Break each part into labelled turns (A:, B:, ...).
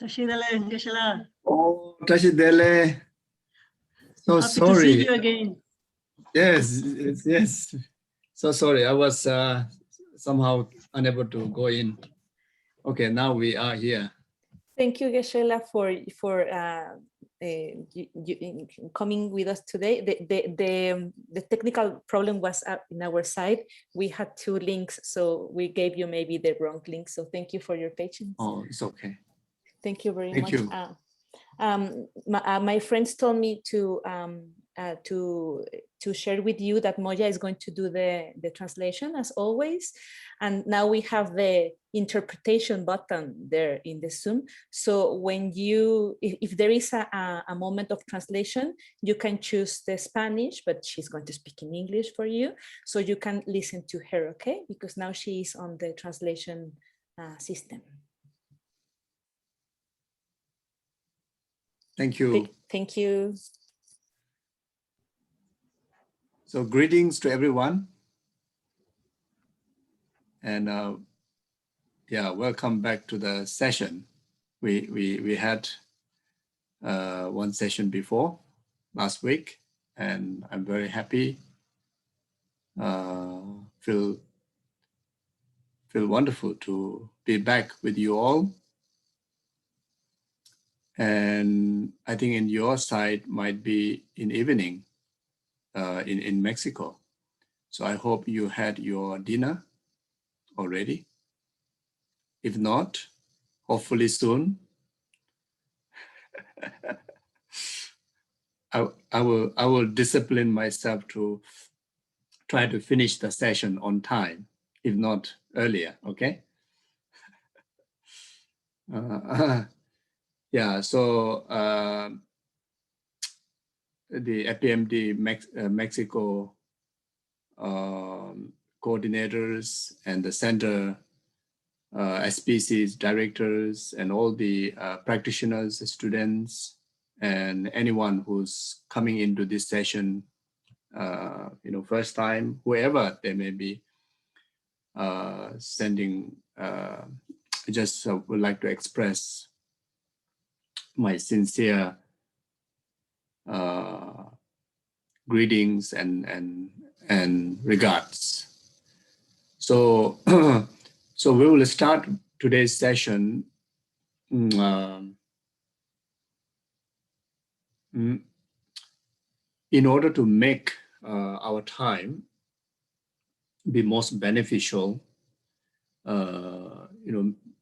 A: Tashidele, Geshe-la.
B: Oh, Tashidele. So
A: Happy
B: sorry.
A: to see you again.
B: Yes, yes. So sorry. I was somehow unable to go in. Okay, now we are here.
C: Thank you, Gueshe, for coming with us today. The technical problem was in our side. We had two links, so we gave you maybe the wrong link. So thank you for your patience.
B: Oh, it's okay.
C: Thank you very
B: Thank
C: much.
B: You.
C: My friends told me to share with you that Moya is going to do the translation as always. And now we have the interpretation button there in the Zoom. So when if there is a moment of translation, you can choose the Spanish, but she's going to speak in English for you. So you can listen to her, okay? Because now she is on the translation system.
B: Thank you.
C: Thank you.
B: So greetings to everyone. And yeah, welcome back to the session. We had one session before last week, and I'm very happy. Feel wonderful to be back with you all. And I think in your side might be in evening in Mexico. So I hope you had your dinner already. If not, hopefully soon. I will discipline myself to try to finish the session on time, if not earlier, okay? Yeah, so the FPMD Mexico coordinators and the center SPC's directors and all the practitioners, students, and anyone who's coming into this session, first time, whoever they may be, sending, I just would like to express my sincere greetings and regards. So, so we will start today's session in order to make our time be most beneficial,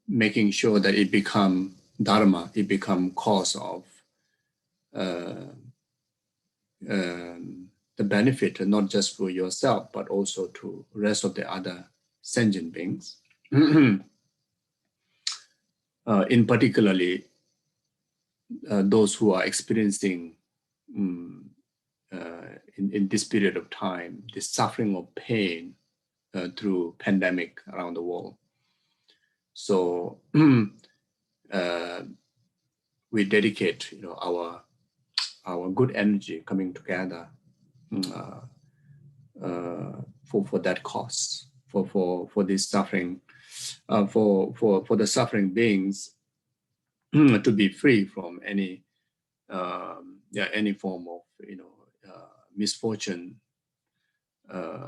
B: making sure that it become dharma, it become cause of the benefit, not just for yourself, but also to rest of the other sentient beings. In particularly, those who are experiencing in this period of time, the suffering of pain through pandemic around the world. So we dedicate, our good energy coming together for that cause, for this suffering, for the suffering beings to be free from any form of misfortune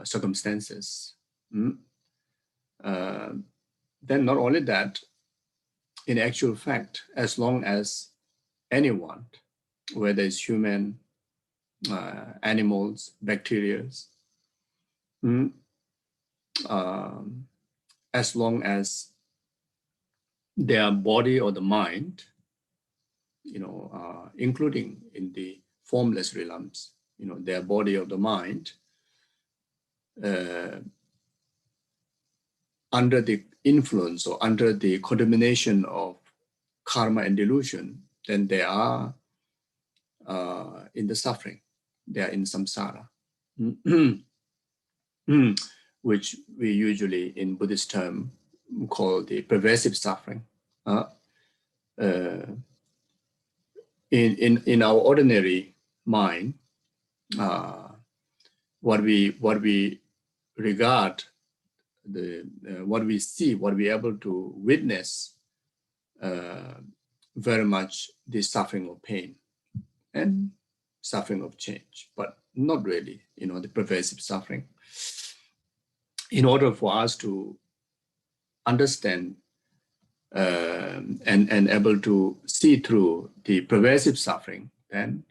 B: circumstances. Then not only that, in actual fact, as long as anyone, whether it's human, animals, bacteria, as long as their body or the mind, including in the formless realms, their body or the mind, under the influence or under the contamination of karma and delusion, then they are in the suffering. They are in samsara, which we usually in Buddhist term call the pervasive suffering. In our ordinary mind, what we regard, what we see, what we are able to witness very much the suffering of pain and suffering of change, but not really, the pervasive suffering. In order for us to understand and able to see through the pervasive suffering, then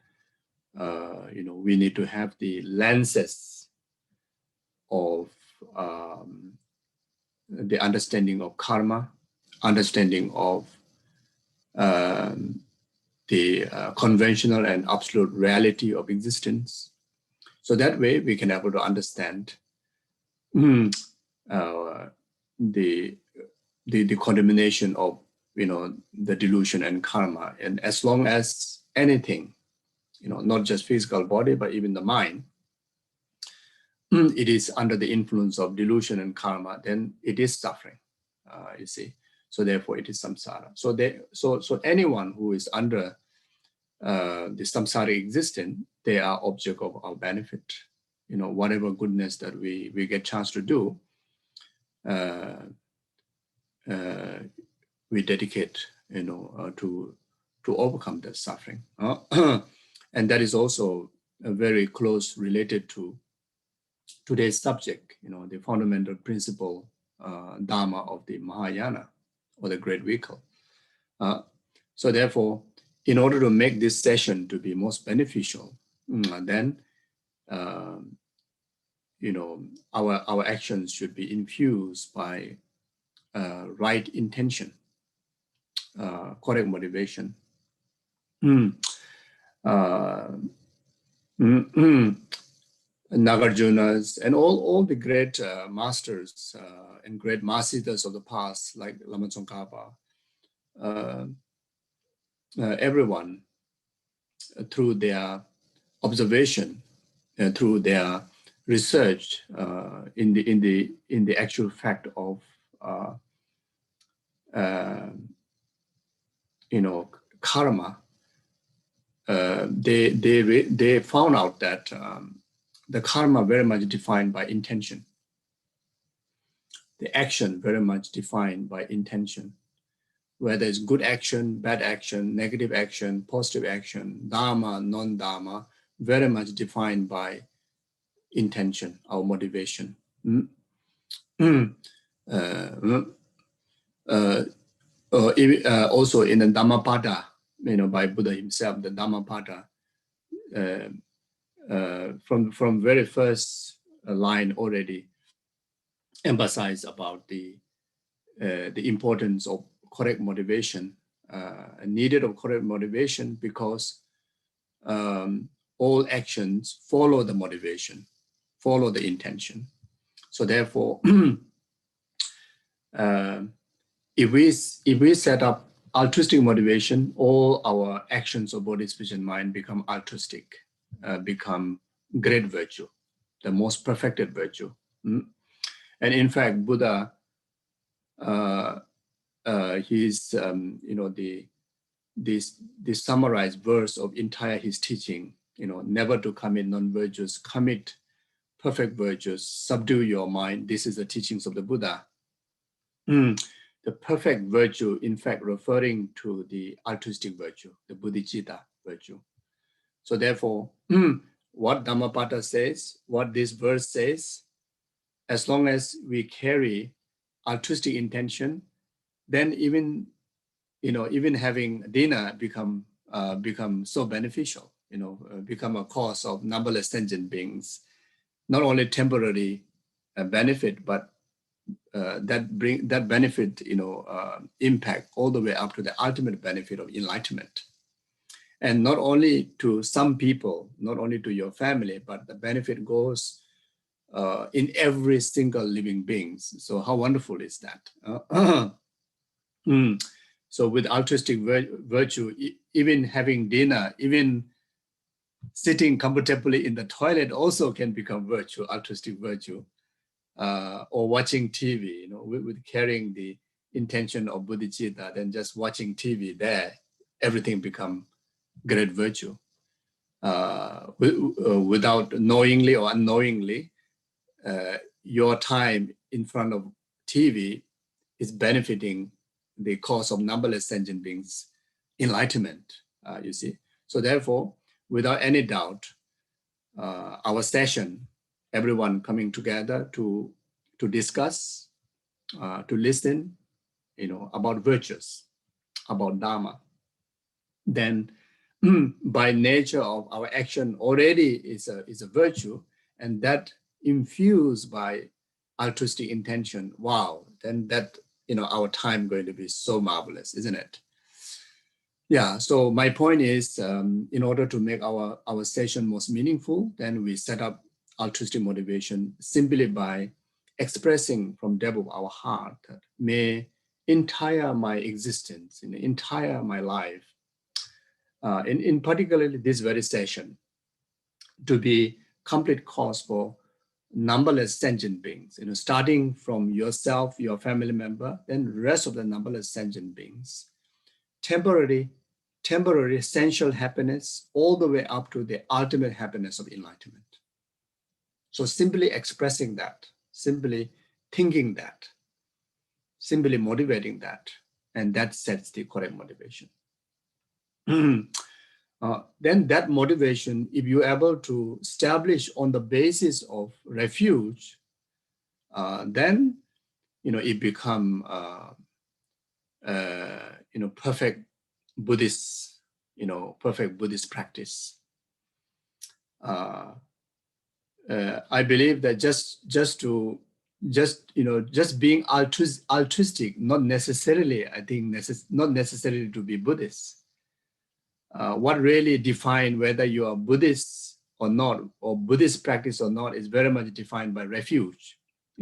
B: we need to have the lenses of the understanding of karma, understanding of the conventional and absolute reality of existence. So that way we can able to understand the condemnation of the delusion and karma. And as long as anything, not just physical body, but even the mind, it is under the influence of delusion and karma, then it is suffering, you see. So therefore it is samsara. So anyone who is under the samsara existence, they are object of our benefit. Whatever goodness that we get chance to do, we dedicate, to overcome that suffering. And that is also very close related to today's subject, the fundamental principle, Dharma of the Mahayana, or the Great Vehicle. So therefore, in order to make this session to be most beneficial, then, our actions should be infused by right intention, correct motivation. Nagarjunas and all the great masters and great masters of the past, like Lama Tsongkhapa, everyone, through their observation, through their research in the actual fact of karma, they found out that the karma very much defined by intention. The action very much defined by intention. Whether it's good action, bad action, negative action, positive action, dharma, non-dharma, very much defined by intention, our motivation. Also in the Dhammapada, by Buddha himself, the Dhammapada, from very first line already emphasized about the importance of correct motivation, needed of correct motivation, because all actions follow the motivation, follow the intention. So therefore, if we set up altruistic motivation, all our actions of body, speech, and mind become altruistic, become great virtue, the most perfected virtue. And in fact, Buddha, he's the summarized verse of entire his teaching, never to commit non-virtues, commit perfect virtues, subdue your mind. This is the teachings of the Buddha. The perfect virtue, in fact, referring to the altruistic virtue, the Bodichita virtue. So therefore, what Dhammapada says, what this verse says, as long as we carry altruistic intention, then even having dinner become so beneficial, become a cause of numberless sentient beings, not only temporary benefit, but that benefit, impact all the way up to the ultimate benefit of enlightenment. And not only to some people, not only to your family, but the benefit goes in every single living being. So how wonderful is that? So with altruistic virtue, even having dinner, even sitting comfortably in the toilet also can become virtue, altruistic virtue. Or watching TV, with carrying the intention of Bodichita, then just watching TV there, everything become great virtue. Without knowingly or unknowingly, your time in front of TV is benefiting the cause of numberless sentient beings enlightenment, you see. So therefore, without any doubt, our session, everyone coming together to discuss, to listen, about virtues, about Dharma, then by nature of our action already is a virtue, and that infused by altruistic intention, wow, then that, our time going to be so marvelous, isn't it? Yeah, so my point is, in order to make our session most meaningful, then we set up altruistic motivation simply by expressing from depth of our heart that may entire my existence, entire my life, in particularly this very session, to be complete cause for numberless sentient beings, starting from yourself, your family member, then rest of the numberless sentient beings. Temporary essential happiness, all the way up to the ultimate happiness of enlightenment. So simply expressing that, simply thinking that, simply motivating that, and that sets the correct motivation. Then that motivation, if you're able to establish on the basis of refuge, then it become perfect Buddhist, perfect Buddhist practice. I believe that just being altruistic, not necessarily, I think, not necessarily to be Buddhist. What really defines whether you are Buddhist or not, or Buddhist practice or not, is very much defined by refuge,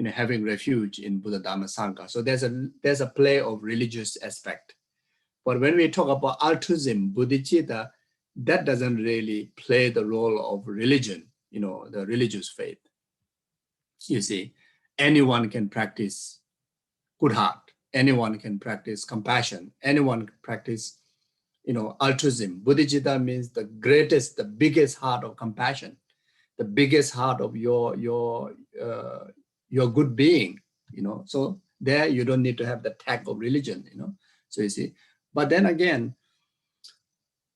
B: having refuge in Buddha, Dharma, Sangha. So there's a play of religious aspect. But when we talk about altruism, Bodichita, that doesn't really play the role of religion, the religious faith. You see, anyone can practice good heart. Anyone can practice compassion. Anyone can practice, altruism. Bodichita means the greatest, the biggest heart of compassion, the biggest heart of your good being, So there you don't need to have the tag of religion, So you see, but then again,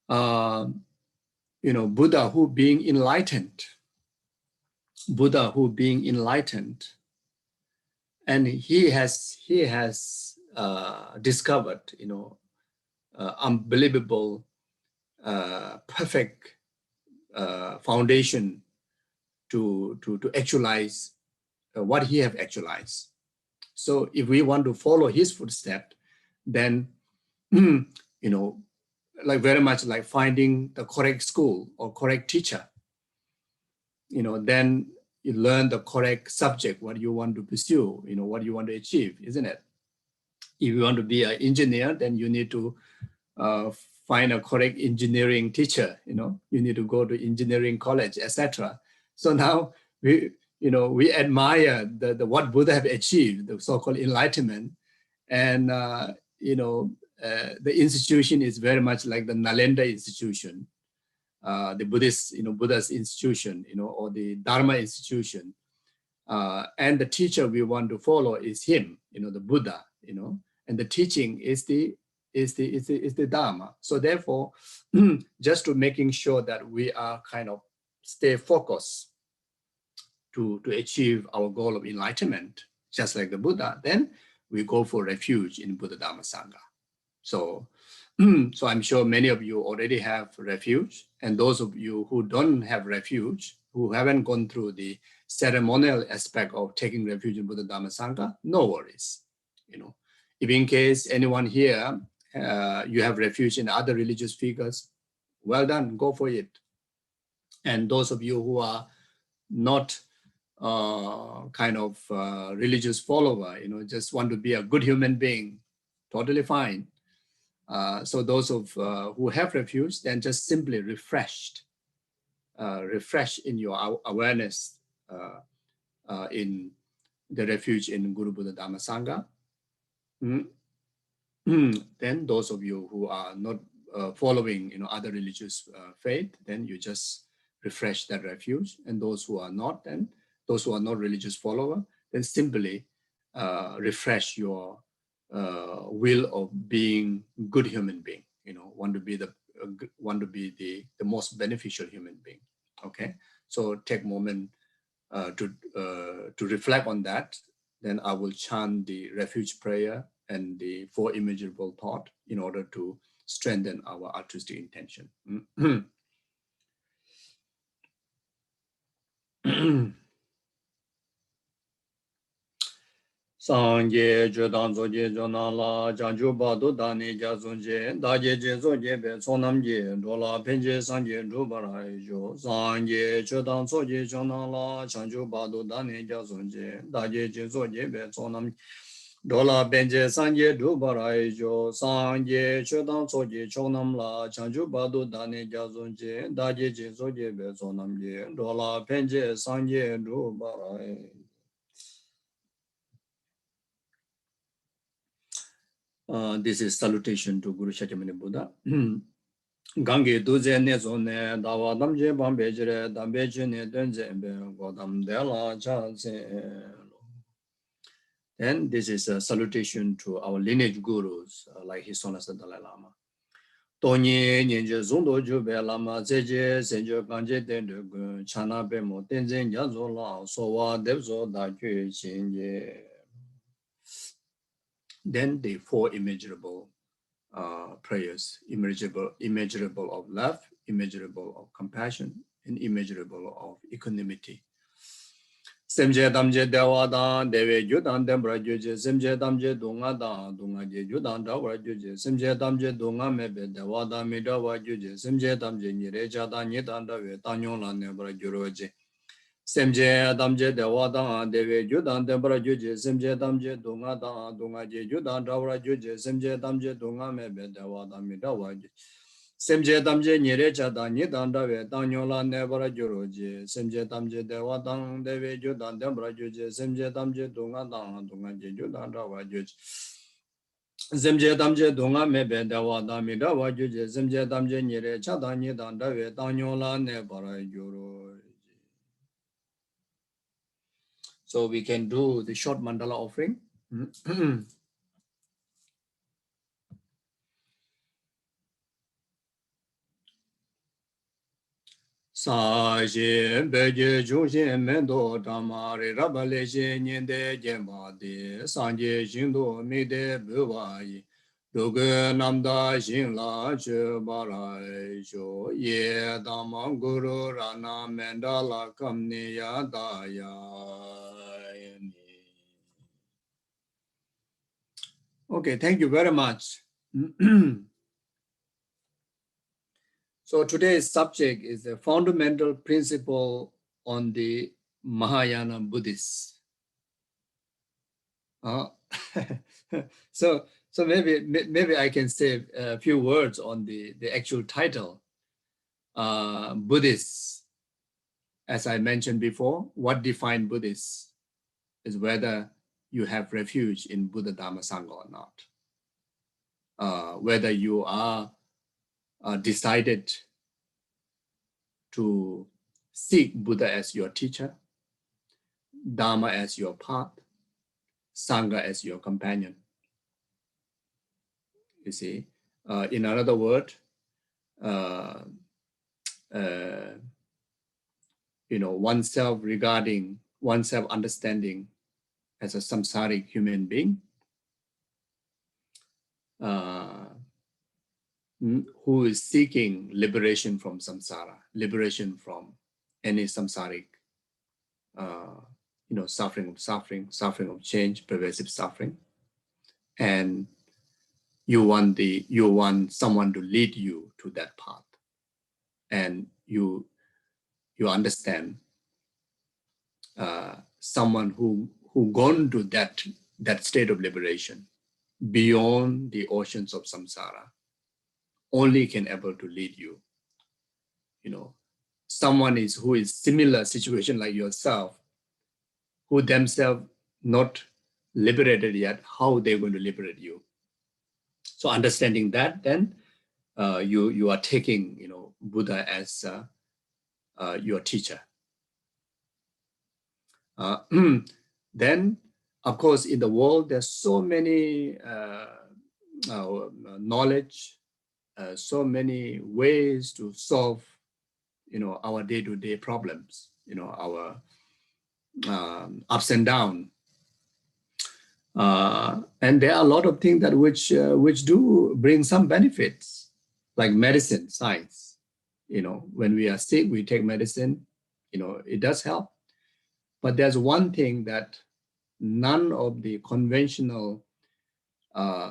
B: Buddha who being enlightened, and he has discovered, unbelievable, perfect foundation to actualize what he have actualized. So if we want to follow his footsteps, then like very much like finding the correct school or correct teacher, then you learn the correct subject, what you want to pursue, what you want to achieve, isn't it? If you want to be an engineer, then you need to find a correct engineering teacher, you need to go to engineering college, etc. So now we admire the what Buddha have achieved, the so-called enlightenment, and the institution is very much like the Nalanda institution, the Buddhist, Buddha's institution, or the Dharma institution, and the teacher we want to follow is him, the Buddha, and the teaching is the Dharma. So therefore, just to making sure that we are kind of stay focused to achieve our goal of enlightenment, just like the Buddha, then we go for refuge in Buddha, Dharma, Sangha. So I'm sure many of you already have refuge, and those of you who don't have refuge, who haven't gone through the ceremonial aspect of taking refuge in Buddha, Dharma, Sangha, no worries. If in case anyone here, you have refuge in other religious figures, well done, go for it. And those of you who are not religious follower, just want to be a good human being, totally fine. So those of who have refuge, then just simply refresh in your awareness in the refuge in Guru, Buddha, Dhamma, Sangha. Then those of you who are not following other religious faith, then you just refresh that refuge. And those who are not, then those who are not religious follower, then simply refresh your will of being good human being. want to be the most beneficial human being. Okay, so take a moment to reflect on that. Then I will chant the refuge prayer and the 4 immeasurable thought in order to strengthen our altruistic intention. Sangye Jodan Zoje Jonala Janju Badu Dani Jazunje Daje Jezoje Be Sonamje Dola Penje Sangye Jubarajo Sangye Jodan Zoje Jonala Janju Badu Dani Jazunje Daje Jezoje Be Sonam Dola Penje Sangye Jubarajo Sangye Jodan Zoje Jonamla Janju Badu Dani Jazunje Daje Jezoje Be Sonamje Dola Penje Sangye Jubarajo. This is salutation to Guru Shakyamuni Buddha. Gangi duze ne zone dawa damje bambejre dambeje ne denze be godam dela chase. And this is a salutation to our lineage gurus, like His Holiness the Dalai Lama. Tonye nyenje zondo jube lama zeje senjo kanje dende gun chana be mo tenzen yazo la sowa devzo da kyu chinje. Then the 4 immeasurable prayers, immeasurable of love, immeasurable of compassion, and immeasurable of equanimity. Semje damje dewada dewe judan dembra juje semje damje dunga da dunga je judan dawra juje semje damje dunga mebe dewada midawa juje semje damje nyire jada nyidan dawe tanyon la nebra juroje. Semje damje dewada dewe judan dembra juje semje damje dunga da dunga je judan dawra juje semje damje dunga mebe dewada midawa juje. Semje damje nyere chada nyidan dawe tanyon la nebra juroje semje damje dewada dewe judan dembra juje semje damje dunga da dunga je judan dawra juje. Semje damje dunga mebe dewada midawa juje semje damje nyere chada nyidan dawe tanyon la nebra juroje. So we can do the short mandala offering. Saje beje juje mendo tamari rabale je nyende jembade sanje jindo mide buwai doge namda jinla je barai jo ye damanguru rana mendala kamni yadaya. Okay, thank you very much. So today's subject is the fundamental principle on the Mahayana Buddhists. So maybe I can say a few words on the actual title. Buddhists, as I mentioned before, what defines Buddhists is whether you have refuge in Buddha Dharma Sangha or not. Whether you are decided to seek Buddha as your teacher, Dharma as your path, Sangha as your companion. You see, in another word, oneself regarding, oneself understanding as a samsaric human being, who is seeking liberation from samsara, liberation from any samsaric, suffering of change, pervasive suffering, and you want someone to lead you to that path, and you understand someone who gone to that state of liberation beyond the oceans of samsara only can able to lead you. Someone who is similar situation like yourself, who themselves not liberated yet, how they're going to liberate you. So understanding that, then you are taking Buddha as your teacher. Then, of course, in the world, there's so many knowledge, so many ways to solve, our day-to-day problems, our ups and downs. And there are a lot of things that which do bring some benefits, like medicine, science. When we are sick, we take medicine. It does help. But there's one thing that none of the conventional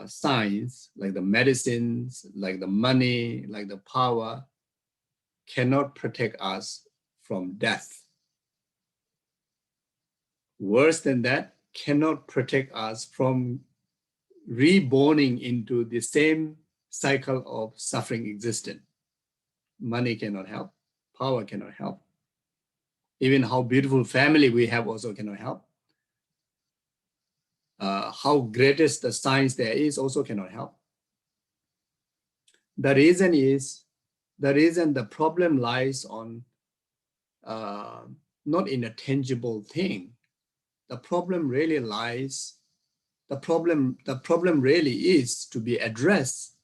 B: science, like the medicines, like the money, like the power, cannot protect us from death. Worse than that, cannot protect us from reborning into the same cycle of suffering existence. Money cannot help, power cannot help. Even how beautiful family we have also cannot help. How greatest the science there is also cannot help. The reason the problem lies on not in a tangible thing. The problem really lies, the problem really is to be addressed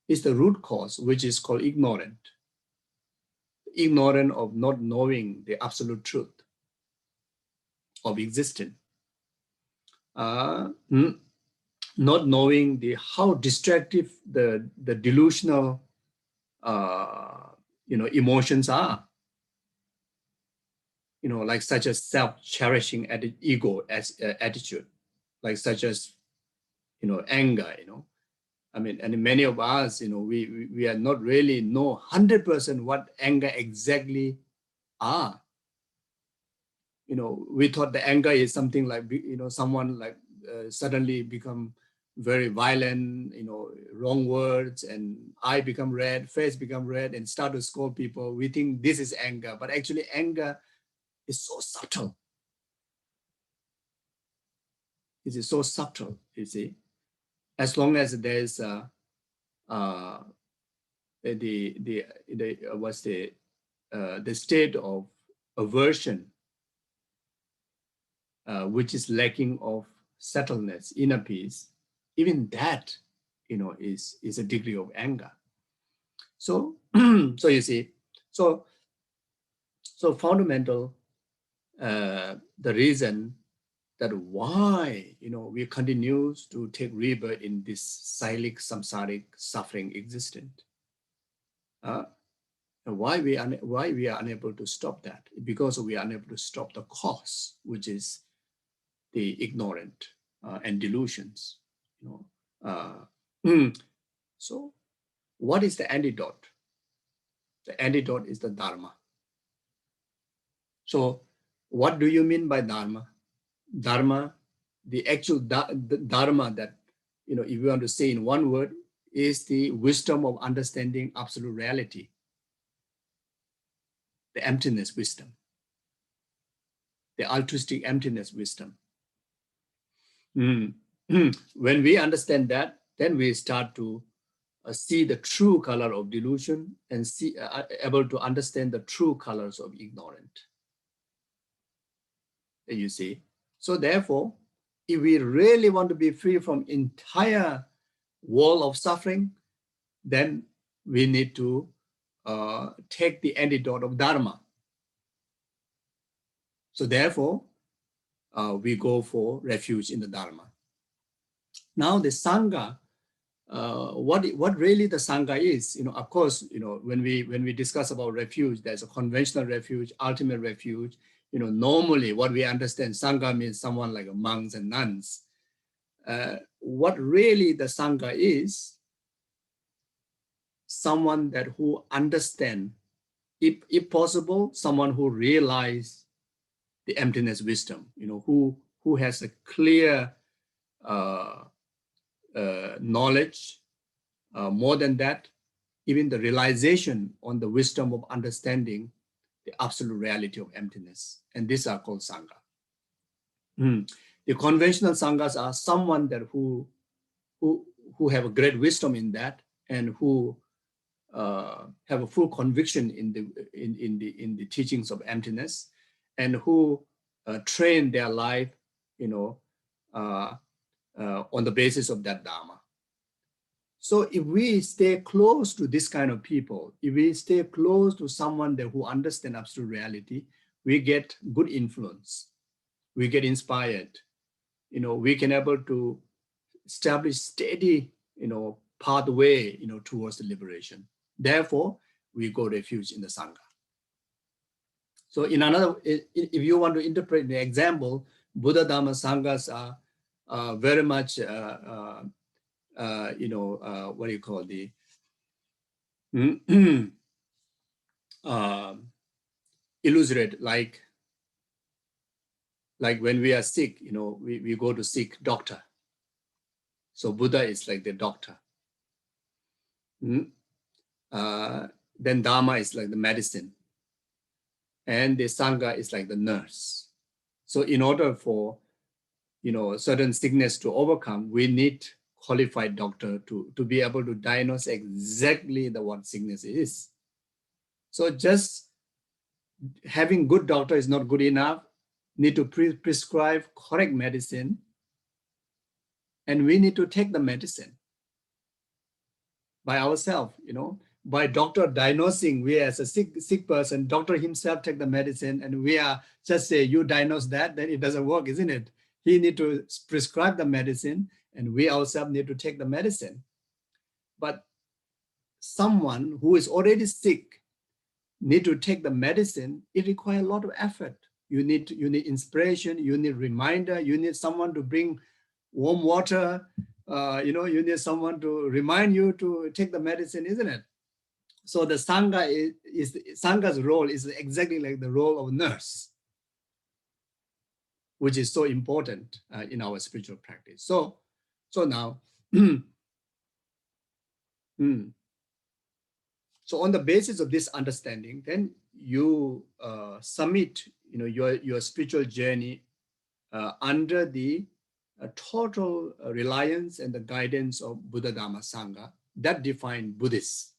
B: is the root cause, which is called ignorant. Ignorant of not knowing the absolute truth of existence. Not knowing how destructive the delusional emotions are. Like such as self-cherishing ego attitude, like such as anger. I mean, and many of us, we are not really know 100% what anger exactly are. We thought the anger is something like, someone like suddenly become very violent, wrong words, and eye become red, face become red, and start to scold people. We think this is anger, but actually anger is so subtle. It is so subtle, you see. As long as there's the state of aversion, which is lacking of settledness, inner peace, even that, is a degree of anger. So, so you see, so fundamental, the reason that why, we continue to take rebirth in this cyclic, samsaric, suffering existence. Why we are unable to stop that? Because we are unable to stop the cause, which is the ignorant and delusions. So, what is the antidote? The antidote is the Dharma. So, what do you mean by Dharma? Dharma, the actual Dharma that, if you want to say in one word, is the wisdom of understanding absolute reality. The emptiness wisdom. The altruistic emptiness wisdom. When we understand that, then we start to see the true color of delusion and able to understand the true colors of ignorance. You see. So therefore, if we really want to be free from entire world of suffering, then we need to take the antidote of Dharma. So therefore, we go for refuge in the Dharma. Now the Sangha, what really the Sangha is, of course, when we discuss about refuge, there's a conventional refuge, ultimate refuge. Normally what we understand, Sangha means someone like monks and nuns. What really the Sangha is, someone who understand, if possible, someone who realize the emptiness wisdom, who has a clear knowledge. More than that, even the realization on the wisdom of understanding the absolute reality of emptiness. And these are called Sangha. The conventional Sanghas are someone who have a great wisdom in that, and who have a full conviction in the teachings of emptiness, and who train their life, on the basis of that Dharma. So if we stay close to this kind of people, if we stay close to someone who understands absolute reality, we get good influence. We get inspired. We can able to establish steady, pathway, towards the liberation. Therefore, we go refuge in the Sangha. So if you want to interpret the example, Buddha Dhamma Sanghas are very much, what do you call the, illustrate, like when we are sick, we go to seek doctor. So Buddha is like the doctor. Then Dharma is like the medicine. And the Sangha is like the nurse. So in order for, certain sickness to overcome, we need qualified doctor to be able to diagnose exactly what sickness is. So just having good doctor is not good enough. Need to prescribe correct medicine. And we need to take the medicine by ourselves, by doctor diagnosing, we as a sick person, doctor himself take the medicine, and we are just say, you diagnose that, then it doesn't work, isn't it? He need to prescribe the medicine, and we ourselves need to take the medicine. But someone who is already sick need to take the medicine, it requires a lot of effort. You need inspiration, you need reminder, you need someone to bring warm water, you need someone to remind you to take the medicine, isn't it? So the Sangha Sangha's role is exactly like the role of nurse, which is so important in our spiritual practice. So now, so on the basis of this understanding, then you submit, your spiritual journey under the total reliance and the guidance of Buddha Dhamma Sangha that define Buddhists.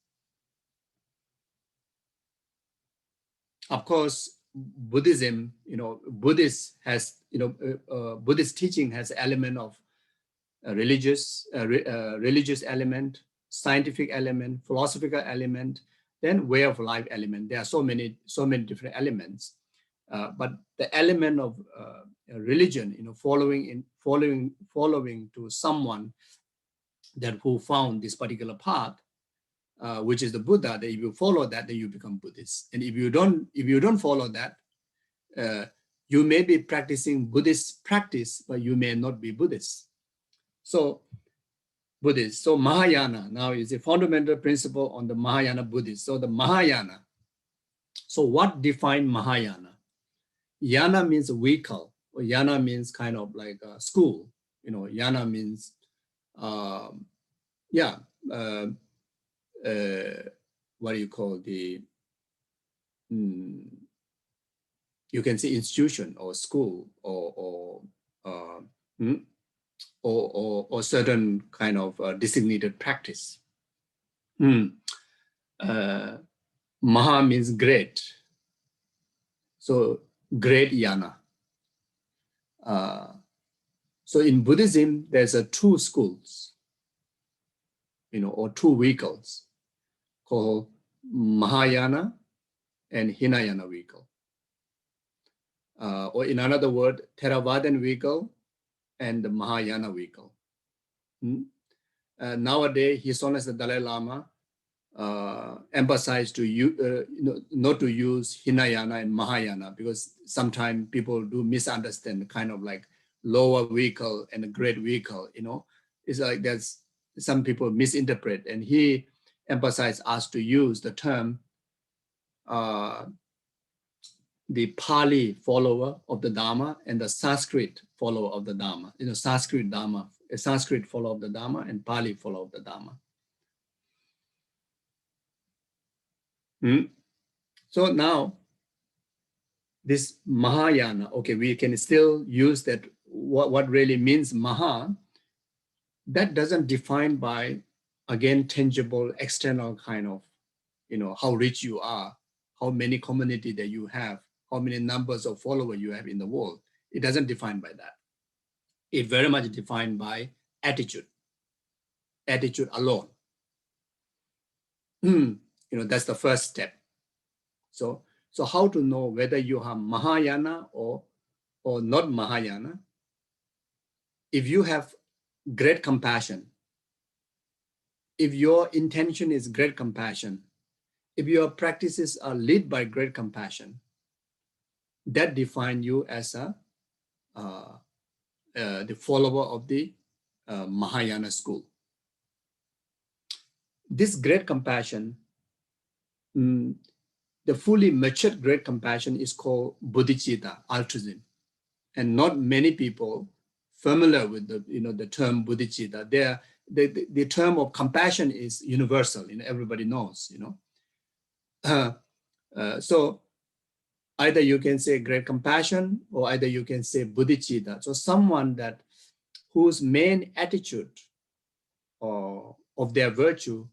B: Of course, Buddhism, Buddhist teaching has element of religious element, scientific element, philosophical element, then way of life element. There are so many different elements. But the element of religion, following to someone who found this particular path, which is the Buddha, that if you follow that, then you become Buddhist. And if you don't follow that, you may be practicing Buddhist practice, but you may not be Buddhist. So Buddhist. So Mahayana now is a fundamental principle on the Mahayana Buddhist. So the Mahayana. So what defines Mahayana? Yana means vehicle, or yana means kind of like a school. Yana means, what do you call the, you can say institution or school or certain kind of designated practice. Maha means great. So great yana. So in Buddhism, there's two schools, or two vehicles called Mahayana and Hinayana vehicle. Or in another word, Theravadan vehicle and the Mahayana vehicle. Nowadays, His Holiness the Dalai Lama emphasized not to use Hinayana and Mahayana, because sometimes people do misunderstand kind of like lower vehicle and a great vehicle. It's like there's some people misinterpret, and he emphasized us to use the term the Pali follower of the Dharma and the Sanskrit follower of the Dharma. Sanskrit Dharma, a Sanskrit follower of the Dharma and Pali follower of the Dharma. So now, this Mahayana, okay, we can still use that, what really means Maha, that doesn't define by, again, tangible, external kind of, how rich you are, how many community that you have, how many numbers of followers you have in the world. It doesn't define by that. It very much defined by attitude alone. that's the first step. So how to know whether you are Mahayana or not Mahayana? If you have great compassion, if your intention is great compassion, if your practices are led by great compassion, that define you as the follower of the Mahayana school. This great compassion, the fully matured great compassion is called Bodichita, altruism. And not many people familiar with the term Bodichita. The term of compassion is universal, everybody knows, so either you can say great compassion or either you can say Bodichita. So someone whose main attitude of their virtue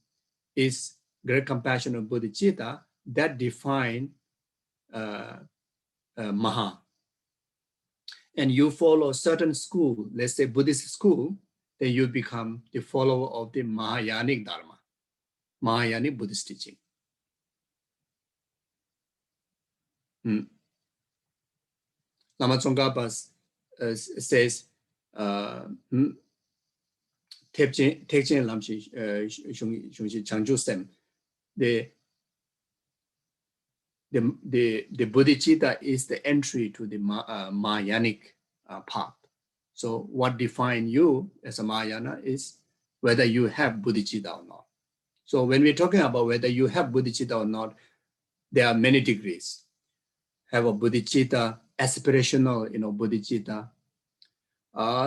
B: is great compassion or Bodichita, that define Maha. And you follow a certain school, let's say Buddhist school, then you become the follower of the Mahayanic Dharma, Mahayanic Buddhist teaching. Lama Tsongkhapa says, Tekchen Lamshi Shungshi Changju Sem, the Bodichita is the entry to the Mahayanic path. So what defines you as a Mahayana is whether you have Bodichita or not. So when we're talking about whether you have Bodichita or not, there are many degrees. Have a Bodichita, aspirational, Bodichita,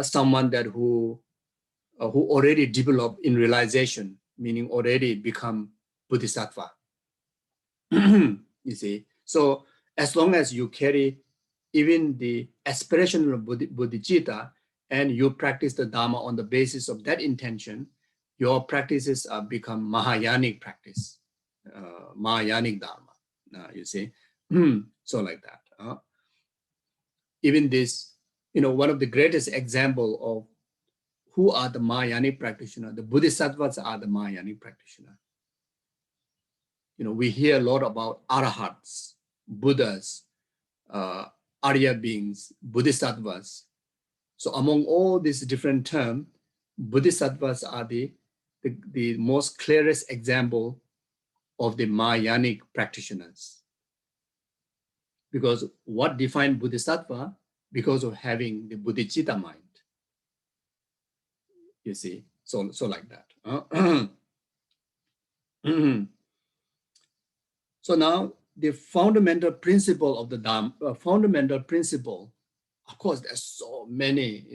B: someone who already developed in realization, meaning already become Bodhisattva. You see, so as long as you carry even the aspirational Bodhicitta and you practice the Dharma on the basis of that intention, your practices become Mahayanic practice, Mahayanic Dharma, you see. So like that. Even this, one of the greatest example of who are the Mahayanic practitioners, the Bodhisattvas are the Mahayanic practitioners. We hear a lot about arahats, Buddhas, Arya beings, Bodhisattvas. So among all these different terms, Bodhisattvas are the most clearest example of the Mahayanic practitioners. Because what defines Bodhisattva? Because of having the Bodhicitta mind. You see, so like that. So now the fundamental principle of the Dharma, fundamental principle, of course, there's so many,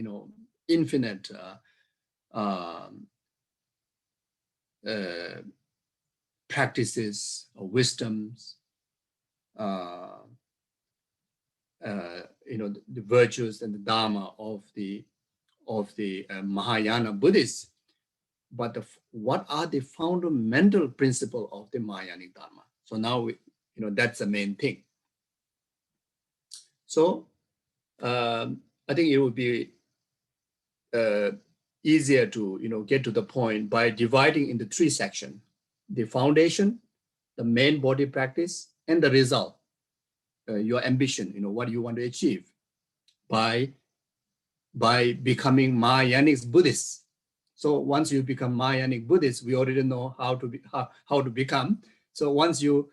B: infinite practices or wisdoms, the virtues and the Dharma of the Mahayana Buddhists. But what are the fundamental principles of the Mahayanic Dharma? So now, that's the main thing. So I think it would be easier to, get to the point by dividing into three sections: the foundation, the main body practice, and the result, your ambition, what you want to achieve by becoming Mahayanic Buddhist. So once you become Mahayanic Buddhist, we already know how to become. So once your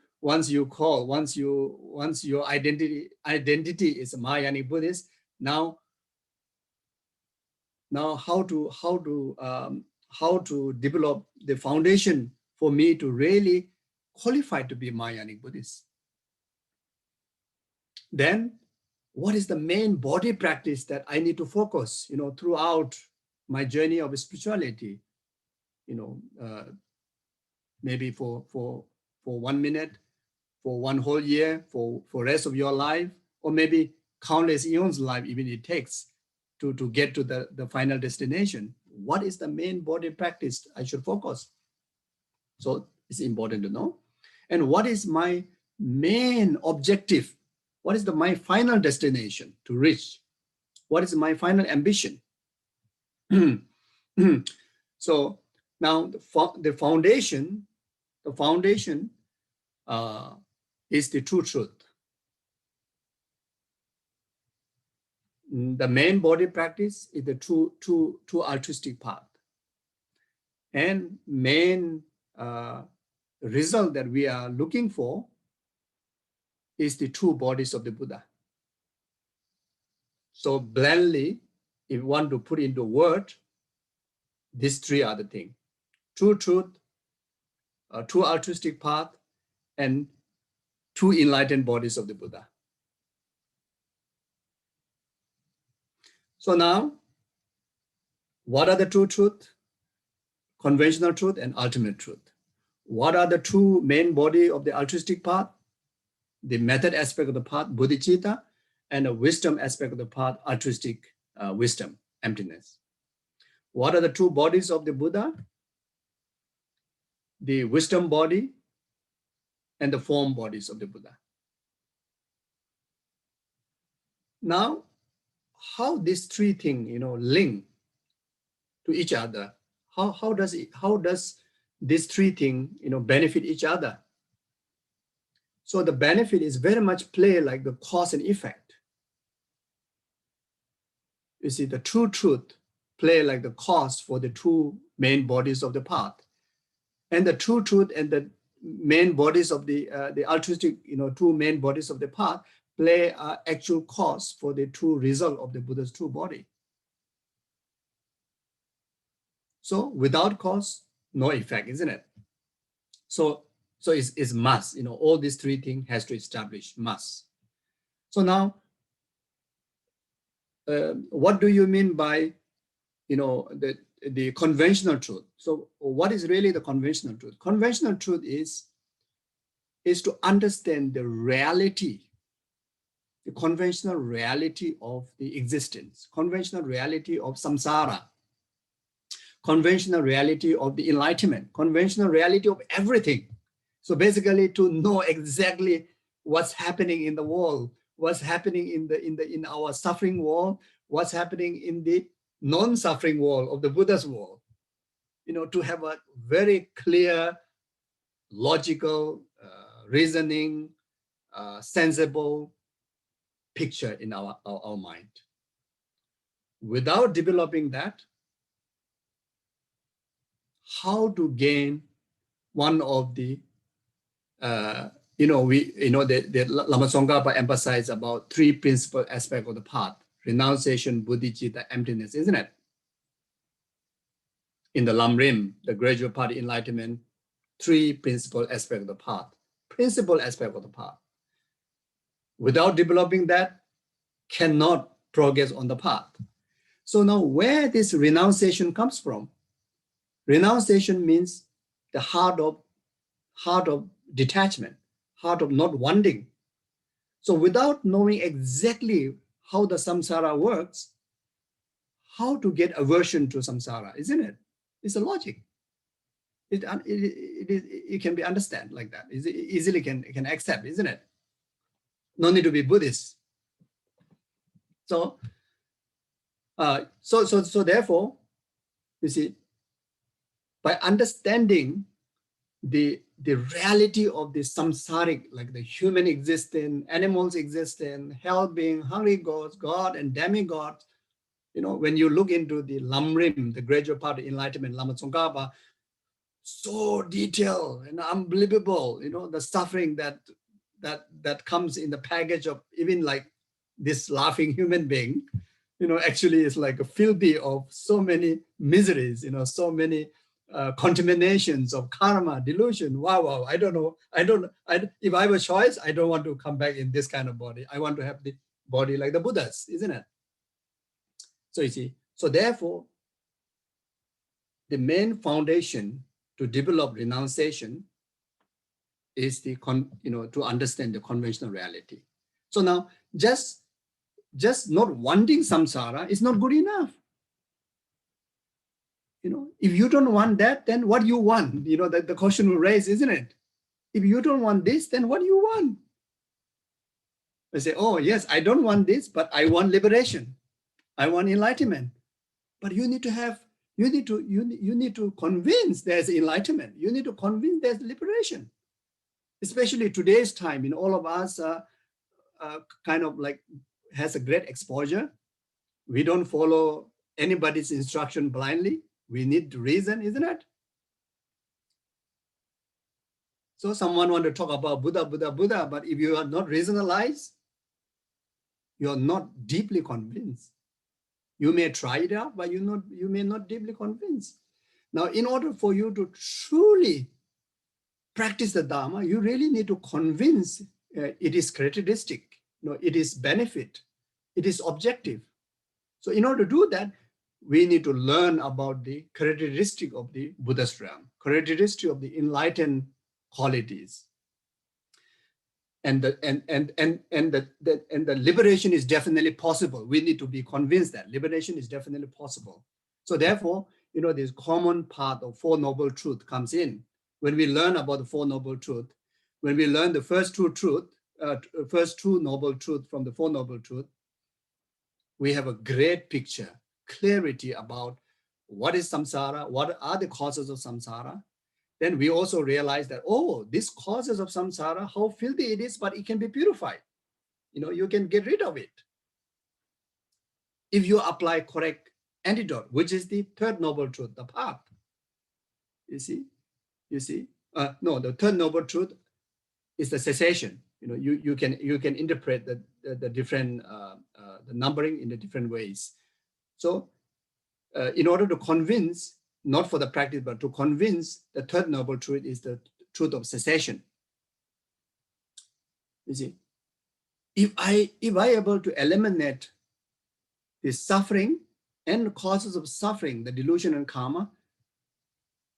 B: identity is a Mahayanic Buddhist, now how to develop the foundation for me to really qualify to be Mahayanic Buddhist? Then what is the main body practice that I need to focus, throughout my journey of spirituality? Maybe for 1 minute, for one whole year, for rest of your life, or maybe countless eons life even it takes to get to the final destination. What is the main body practice I should focus? So it's important to know. And what is my main objective? What is my final destination to reach? What is my final ambition? So now the foundation the foundation is the true truth. The main body practice is the true altruistic path. And main result that we are looking for is the true bodies of the Buddha. So blandly, if you want to put into word, these three are the things: true truth, true altruistic path, and true enlightened bodies of the Buddha. So now, what are the true truth, conventional truth, and ultimate truth? What are the two main body of the altruistic path? The method aspect of the path, Bodichita, and the wisdom aspect of the path, altruistic wisdom, emptiness. What are the two bodies of the Buddha? The wisdom body and the form bodies of the Buddha. Now, how these three things, link to each other? How does these three things, benefit each other? So the benefit is very much play like the cause and effect. You see, the true truth play like the cause for the two main bodies of the path, and the true truth and the main bodies of the altruistic, two main bodies of the path play actual cause for the true result of the Buddha's true body. So without cause, no effect, isn't it? So it's must, all these three things has to establish must. So now, what do you mean by, the conventional truth? So what is really the conventional truth? Conventional truth is to understand the reality, the conventional reality of the existence, conventional reality of samsara, conventional reality of the enlightenment, conventional reality of everything. So basically to know exactly what's happening in the world, what's happening in our suffering world, what's happening in the non-suffering world of the Buddha's world, to have a very clear, logical, reasoning, sensible picture in our mind. Without developing that, how to gain one of the the Lama Tsongkhapa emphasized about three principal aspects of the path: renunciation, Bodichita, emptiness, isn't it? In the Lamrim, the gradual path enlightenment, three principal aspects of the path. Principal aspect of the path. Without developing that, cannot progress on the path. So now where this renunciation comes from? Renunciation means the heart of detachment, heart of not wanting. So without knowing exactly how the samsara works, how to get aversion to samsara, isn't it? It's a logic. It can be understood like that. It easily can accept, isn't it? No need to be Buddhist. So therefore, you see, by understanding the reality of the samsaric, like the human existence, animals existence, hell being, hungry gods, God and demigods, when you look into the Lamrim, the gradual path of enlightenment, Lama Tsongkhapa, so detailed and unbelievable, the suffering that comes in the package of even like this laughing human being, actually is like a filthy of so many miseries, so many contaminations of karma, delusion. Wow. I don't know. If I have a choice, I don't want to come back in this kind of body. I want to have the body like the Buddhas, isn't it? So you see, so therefore, the main foundation to develop renunciation is to understand the conventional reality. So now, just not wanting samsara is not good enough. If you don't want that, then what do you want? That the question will raise, isn't it? If you don't want this, then what do you want? I say, oh yes, I don't want this, but I want liberation. I want enlightenment. But you need to have, You need to convince there's enlightenment. You need to convince there's liberation. Especially today's time, all of us kind of like has a great exposure. We don't follow anybody's instruction blindly. We need to reason, isn't it? So someone want to talk about Buddha, but if you are not rationalized, you are not deeply convinced. You may try it out, but you may not deeply convinced. Now, in order for you to truly practice the Dharma, you really need to convince it is characteristic, it is benefit, it is objective. So in order to do that, we need to learn about the characteristic of the Buddhist realm, characteristic of the enlightened qualities. And the liberation is definitely possible. We need to be convinced that liberation is definitely possible. So therefore, this common path of Four Noble Truths comes in. When we learn about the Four Noble Truths, when we learn the first two Noble Truths from the Four Noble Truths, we have a great picture, clarity about what is samsara, what are the causes of samsara. Then we also realize that, these causes of samsara, how filthy it is, but it can be purified. You can get rid of it. If you apply correct antidote, which is the third noble truth, the path. You see? No, the third noble truth is the cessation. You can interpret the different the numbering in the different ways. So in order to convince, not for the practice, but to convince, the third noble truth is the truth of cessation. You see, if I able to eliminate the suffering and causes of suffering, the delusion and karma,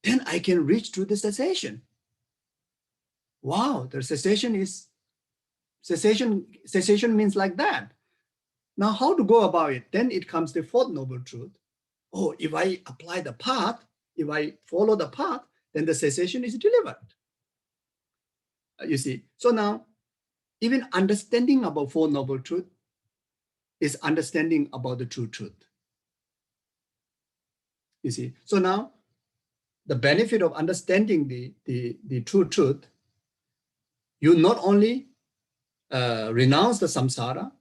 B: then I can reach to the cessation. Wow, the cessation means like that. Now, how to go about it? Then it comes the fourth noble truth. If I apply the path, if I follow the path, then the cessation is delivered. You see, so now, even understanding about Four Noble Truths is understanding about the true truth. You see, so now, the benefit of understanding the true truth, you not only renounce the samsara,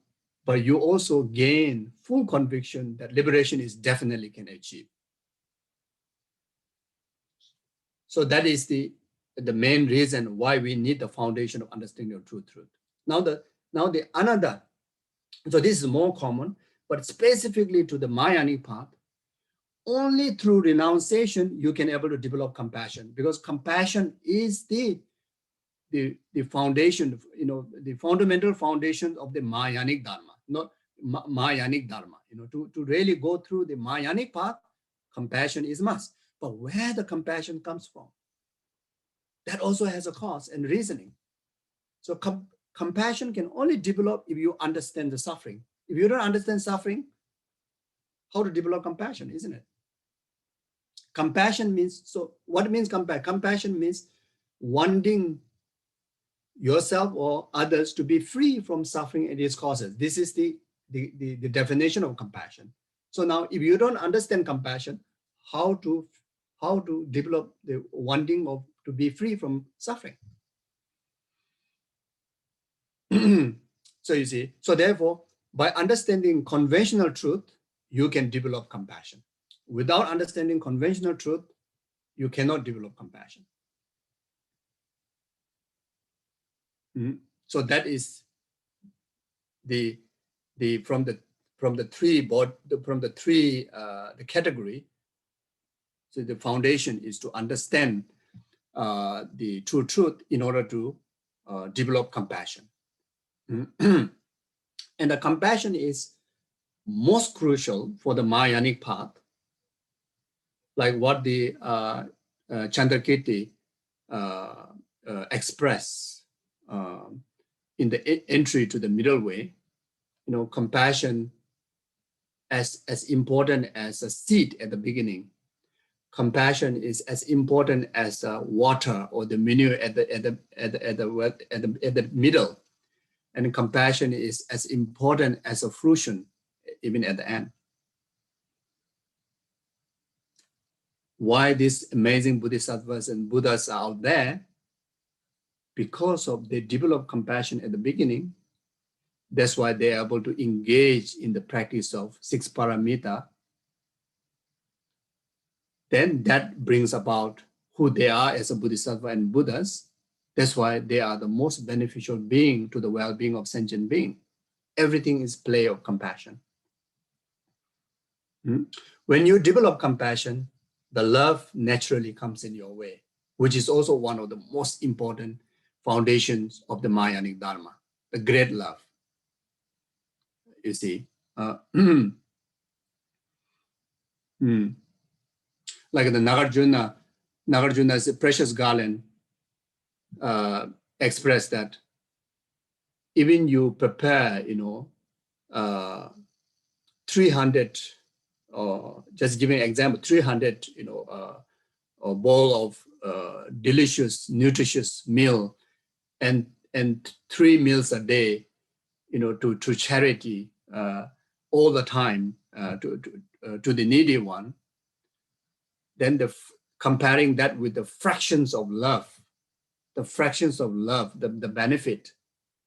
B: but you also gain full conviction that liberation is definitely can achieve. So that is the main reason why we need the foundation of understanding of true truth. Now the another, so this is more common, but specifically to the Mahayanic path, only through renunciation you can able to develop compassion, because compassion is the foundation, the fundamental foundation of the Mahayanic Dharma, not Mahayanic Dharma. To really go through the Mahayanic path, compassion is must. But where the compassion comes from, that also has a cause and reasoning. So compassion can only develop if you understand the suffering. If you don't understand suffering, how to develop compassion, isn't it? Compassion means, so what means compassion? Compassion means wanting yourself or others to be free from suffering and its causes. This is the definition of compassion. So now, if you don't understand compassion, how to develop the wanting of to be free from suffering? So you see, so therefore, by understanding conventional truth, you can develop compassion. Without understanding conventional truth, you cannot develop compassion. So that is the category. So the foundation is to understand the true truth in order to develop compassion. And the compassion is most crucial for the Mahayanic path, like what the Chandrakirti express in the entry to the middle way. Compassion as important as a seed at the beginning. Compassion is as important as water or the manure at the middle, and compassion is as important as a fruition even at the end. why these amazing bodhisattvas and Buddhas are out there, because of they develop compassion at the beginning. That's why they are able to engage in the practice of 6 paramita. Then that brings about who they are as a bodhisattva and Buddhas. That's why they are the most beneficial being to the well-being of sentient being. Everything is play of compassion. When you develop compassion, the love naturally comes in your way, which is also one of the most important foundations of the Mahayanic Dharma, the great love. You see, like the Nagarjuna's precious garland expressed that even you prepare, 300, or just giving an example, 300, a bowl of delicious, nutritious meal, and 3 meals a day, to charity all the time to the needy one. Then comparing that with the fractions of love, the benefit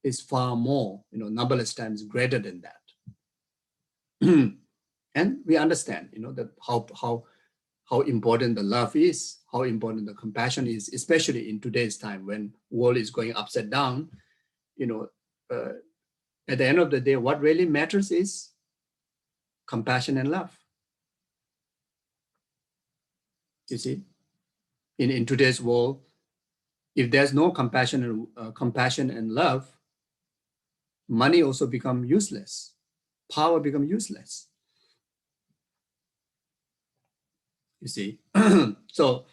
B: is far more, numberless times greater than that. And we understand, that how important the love is, how important the compassion is, especially in today's time when world is going upside down. At the end of the day, what really matters is compassion and love. You see, in today's world, if there's no compassion and love, money also become useless, power become useless. You see, so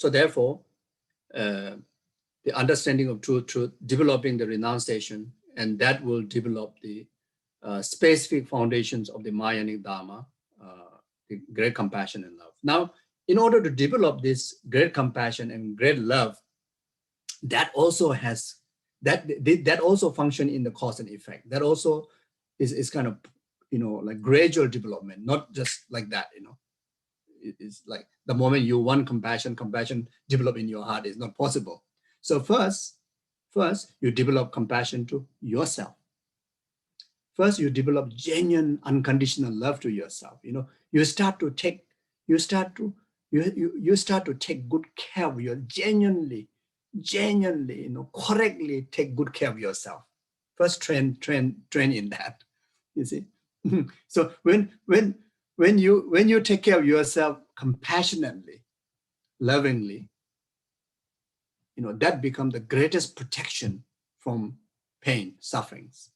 B: therefore, the understanding of truth, developing the renunciation, and that will develop the specific foundations of the Mahayanic Dharma, the great compassion and love. Now, in order to develop this great compassion and great love, that also has that also function in the cause and effect. That also is kind of like gradual development, not just like that. It's like the moment you want compassion develop in your heart is not possible. So first you develop compassion to yourself. First, you develop genuine, unconditional love to yourself. You start to take good care of your genuinely, correctly take good care of yourself. First, train in that. You see. So when you take care of yourself compassionately, lovingly, that becomes the greatest protection from pain, sufferings,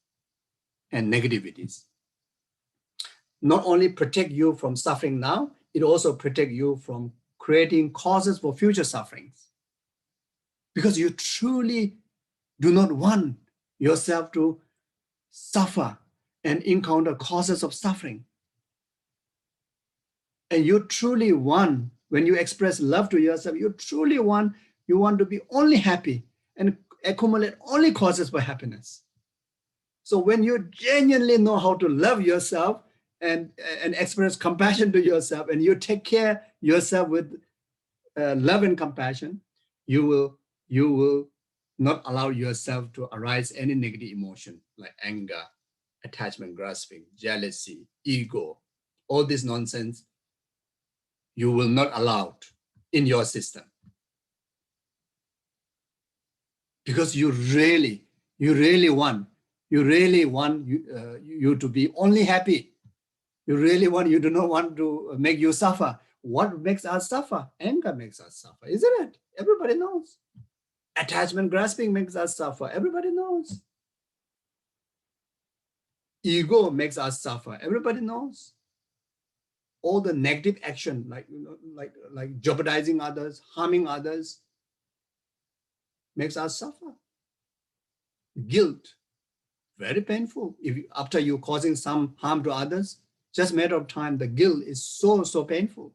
B: and negativities. Not only protect you from suffering now, it also protect you from creating causes for future sufferings. Because you truly do not want yourself to suffer and encounter causes of suffering. And you truly want, when you express love to yourself, you want to be only happy and accumulate only causes for happiness. So when you genuinely know how to love yourself and express compassion to yourself, and you take care yourself with love and compassion, you will not allow yourself to arise any negative emotion like anger, attachment, grasping, jealousy, ego, all this nonsense. You will not allow it in your system, because you really want you to be only happy. You really want, you do not want to make you suffer. What makes us suffer? Anger makes us suffer, isn't it? Everybody knows. Attachment, grasping makes us suffer. Everybody knows. Ego makes us suffer. Everybody knows. All the negative action, like jeopardizing others, harming others, makes us suffer. Guilt, very painful. After you causing some harm to others, just a matter of time, the guilt is so painful.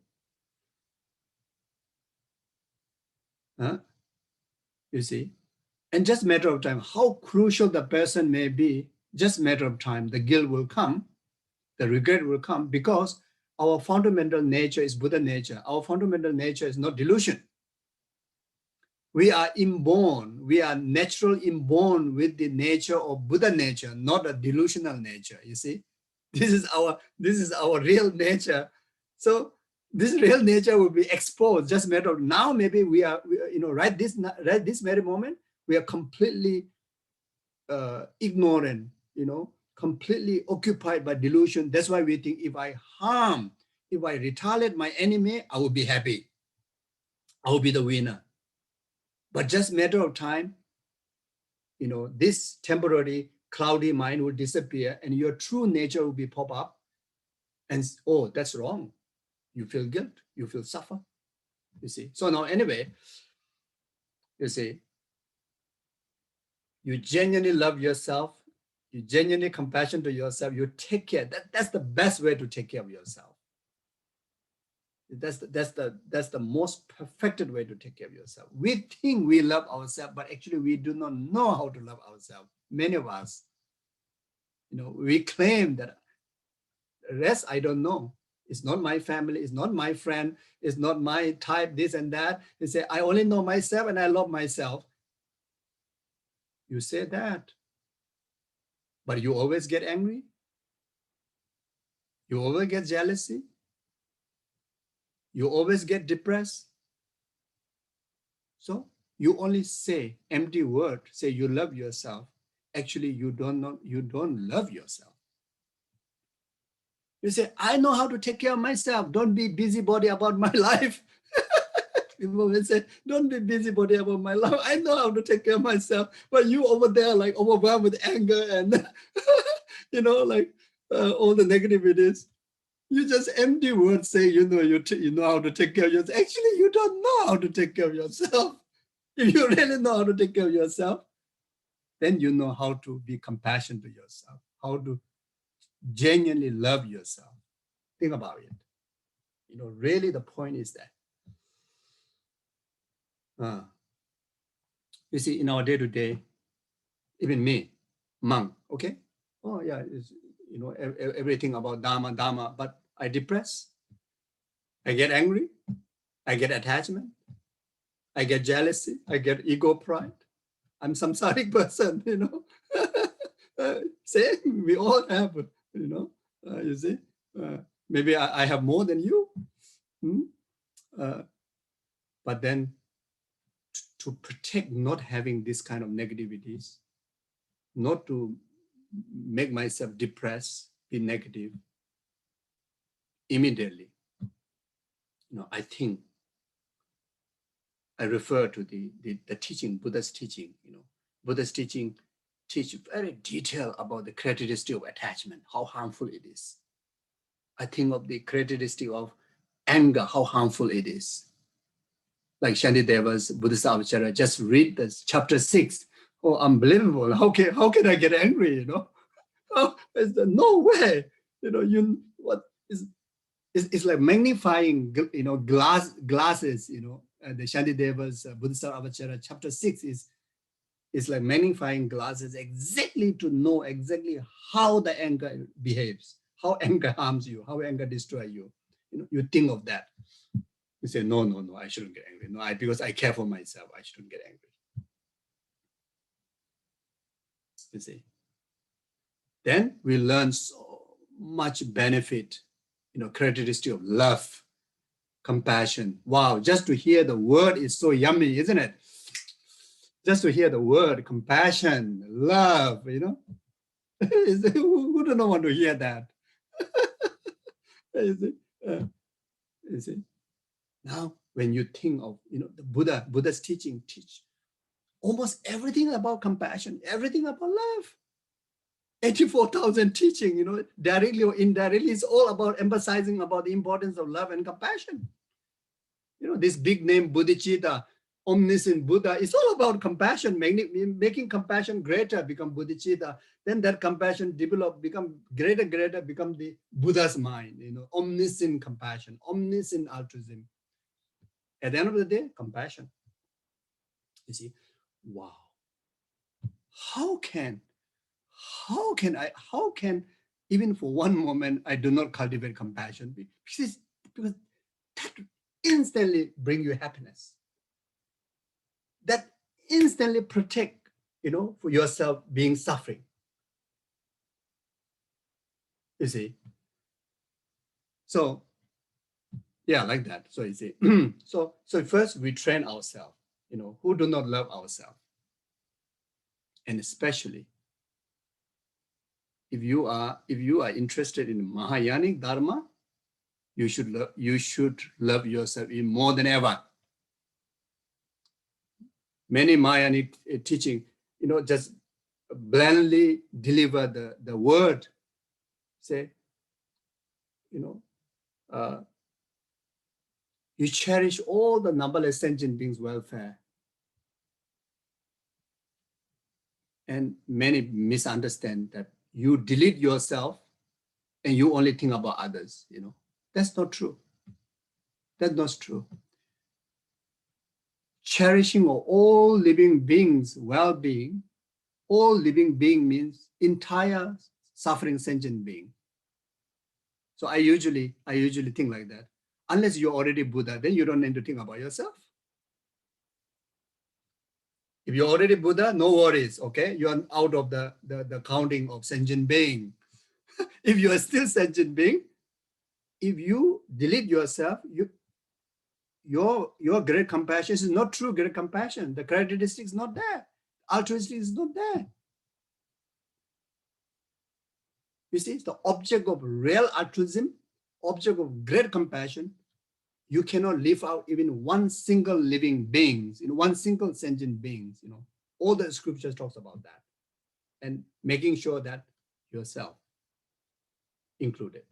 B: You see? And just a matter of time, how crucial the person may be, just a matter of time, the guilt will come, the regret will come, because our fundamental nature is Buddha nature. Our fundamental nature is not delusion. We are inborn, we are natural inborn with the nature of Buddha nature, not a delusional nature, you see. This is our real nature. So this real nature will be exposed, just a matter of now, maybe we are right this very moment, we are completely ignorant, completely occupied by delusion. That's why we think if I retaliate my enemy, I will be happy. I will be the winner. But just matter of time, this temporary cloudy mind will disappear and your true nature will be pop up. And oh, that's wrong. You feel guilt, you feel suffer, you see. So now anyway, you see, you genuinely love yourself, you genuinely compassion to yourself, you take care. That's the best way to take care of yourself. That's the most perfected way to take care of yourself. We think we love ourselves, but actually we do not know how to love ourselves. Many of us, we claim that the rest I don't know. It's not my family, it's not my friend, it's not my type, this and that. They say, I only know myself and I love myself. You say that, but you always get angry. You always get jealousy. You always get depressed. So you only say empty word, say you love yourself. Actually, you don't love yourself. You say, I know how to take care of myself. Don't be busybody about my life. People will say, don't be busybody about my life. I know how to take care of myself. But you over there, like overwhelmed with anger and, all the negativities. You just empty words say, you know how to take care of yourself. Actually, you don't know how to take care of yourself. If you really know how to take care of yourself, then you know how to be compassionate to yourself, how to genuinely love yourself. Think about it. Really the point is that. You see, in our day-to-day, even me, monk, okay? Oh yeah, it's, everything about Dharma, but I depress, I get angry, I get attachment, I get jealousy, I get ego pride. I'm samsaric person, Same, we all have, you see. Maybe I have more than you. But then to protect not having this kind of negativities, not to make myself depressed, be negative, immediately, I think I refer to the teaching, Buddha's teaching, Buddha's teaching teach very detailed about the characteristic of attachment, how harmful it is. I think of the characteristic of anger, how harmful it is. Like Shantideva's Buddhist Avachara, just read this chapter 6. Oh, unbelievable. How can I get angry, Oh, no way. It's like magnifying, glasses, the Shantideva's Buddhist Avachara, chapter 6 is like magnifying glasses exactly to know exactly how the anger behaves, how anger harms you, how anger destroys you. You think of that. You say, no, I shouldn't get angry. No, because I care for myself, I shouldn't get angry. You see. Then we learn so much benefit, characteristic of love, compassion. Wow, just to hear the word is so yummy, isn't it? Just to hear the word, compassion, love, Who don't want to hear that? You see? Now, when you think of, the Buddha's teach almost everything about compassion, everything about love. 84,000 teaching, directly or indirectly, is all about emphasizing about the importance of love and compassion. This big name, Bodichita, omniscient Buddha, is all about compassion, making compassion greater, become Bodichita. Then that compassion become greater, become the Buddha's mind, omniscient compassion, omniscient altruism. At the end of the day, compassion. You see, wow. How can even for one moment, I do not cultivate compassion, because that instantly bring you happiness. That instantly protect, for yourself being suffering. You see? So, yeah, like that. So you see, so first we train ourselves, who do not love ourselves. And especially if you are interested in Mahayanic Dharma, you should love yourself even more than ever. Many Mahayanic teaching, just blandly deliver the word, say, you cherish all the numberless sentient beings' welfare. And many misunderstand that you delete yourself and you only think about others, That's not true. That's not true. Cherishing of all living beings' well-being, all living being means entire suffering sentient being. So I usually think like that. Unless you're already Buddha, then you don't need to think about yourself. If you're already Buddha, no worries, okay? You're out of the counting of sentient being. If you are still sentient being, if you delete yourself, your great compassion is not true great compassion. The characteristic is not there. Altruistic is not there. You see, the object of real altruism, object of great compassion, you cannot leave out even one single living being, one single sentient being. All the scriptures talks about that, and making sure that yourself included.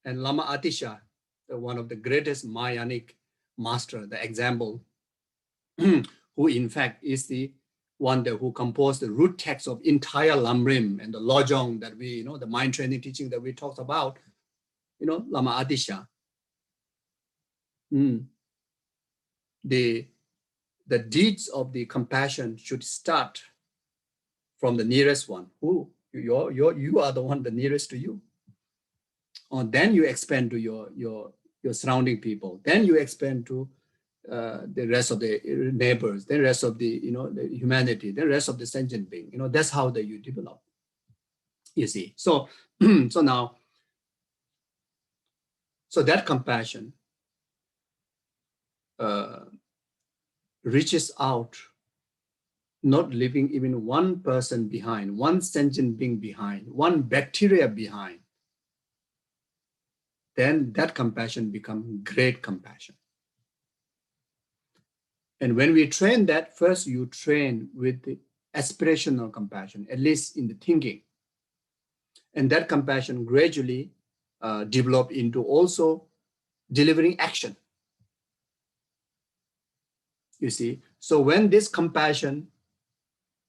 B: And Lama Atisha, one of the greatest Mahayanic master, the example, who in fact is the one who composed the root text of entire Lamrim and the Lojong that we, the mind training teaching that we talked about, Lama Atisha. The deeds of the compassion should start from the nearest one. Who? You are the one the nearest to you. Then you expand to your surrounding people. Then you expand to the rest of the neighbors, the rest of the the humanity, the rest of the sentient being. That's how you develop. You see. So now, that compassion reaches out, not leaving even one person behind, one sentient being behind, one bacteria behind. Then that compassion becomes great compassion. And when we train that, first you train with the aspirational compassion, at least in the thinking. And that compassion gradually develop into also delivering action. You see, so when this compassion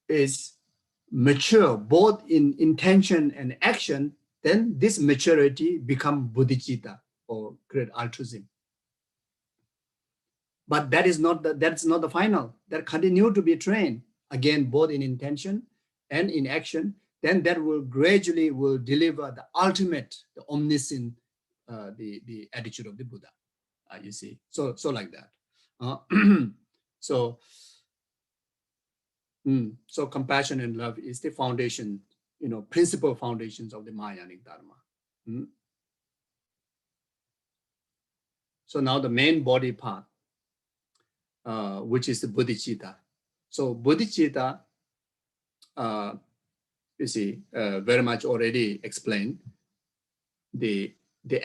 B: is mature, both in intention and action, then this maturity becomes Bodichita, or great altruism. But that's not the final. That continue to be trained, again, both in intention and in action. Then that will gradually deliver the ultimate, the omniscient, the attitude of the Buddha. You see, so like that. So compassion and love is the foundation, principal foundations of the Mahayanic Dharma. So now the main body part, which is the Bodichita. So Bodichita, you see, very much already explained the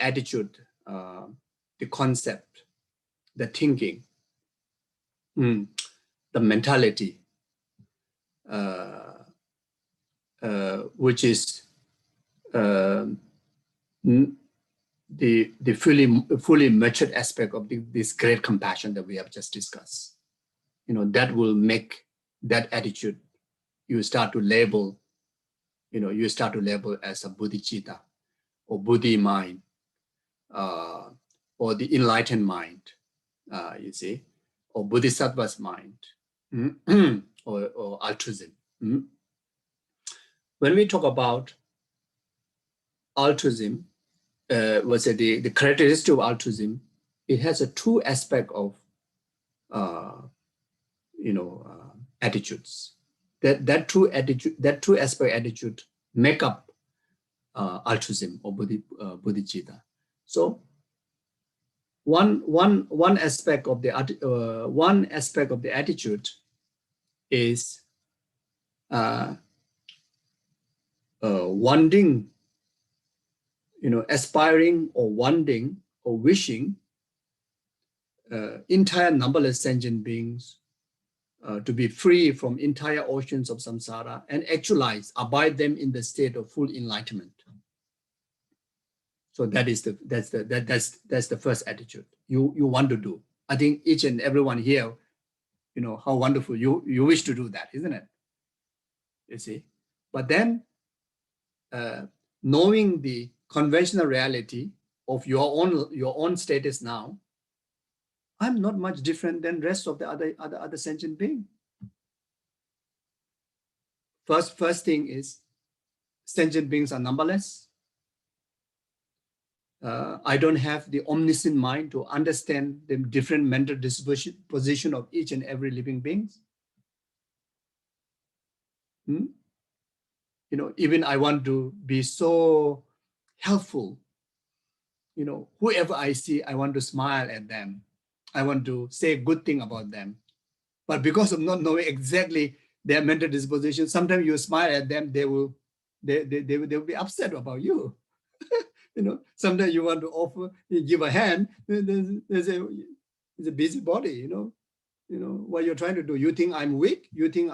B: attitude, the concept, the thinking, the mentality, which is the fully matured aspect of this great compassion that we have just discussed. That will make that attitude, you start to label as a Bodichita, or Buddhi mind, or the enlightened mind, you see, or Bodhisattva's mind, or altruism. When we talk about altruism, the characteristic of altruism, it has a two aspect of, attitudes. That two aspect attitude make up altruism or Bodichita. So one aspect of the attitude is wanting, aspiring or wanting or wishing entire numberless sentient beings to be free from entire oceans of samsara and actualize, abide them in the state of full enlightenment. So that's the first attitude you want to do. I think each and everyone here, how wonderful you wish to do that, isn't it? You see, but then knowing the conventional reality of your own status now, I'm not much different than rest of the other sentient being. First thing is, sentient beings are numberless. I don't have the omniscient mind to understand the different mental disposition of each and every living being. Even I want to be so helpful. Whoever I see, I want to smile at them. I want to say a good thing about them. But because of not knowing exactly their mental disposition, sometimes you smile at them, they will be upset about you. Sometimes you want to give a hand, there's a busy body, what you're trying to do. You think I'm weak? You think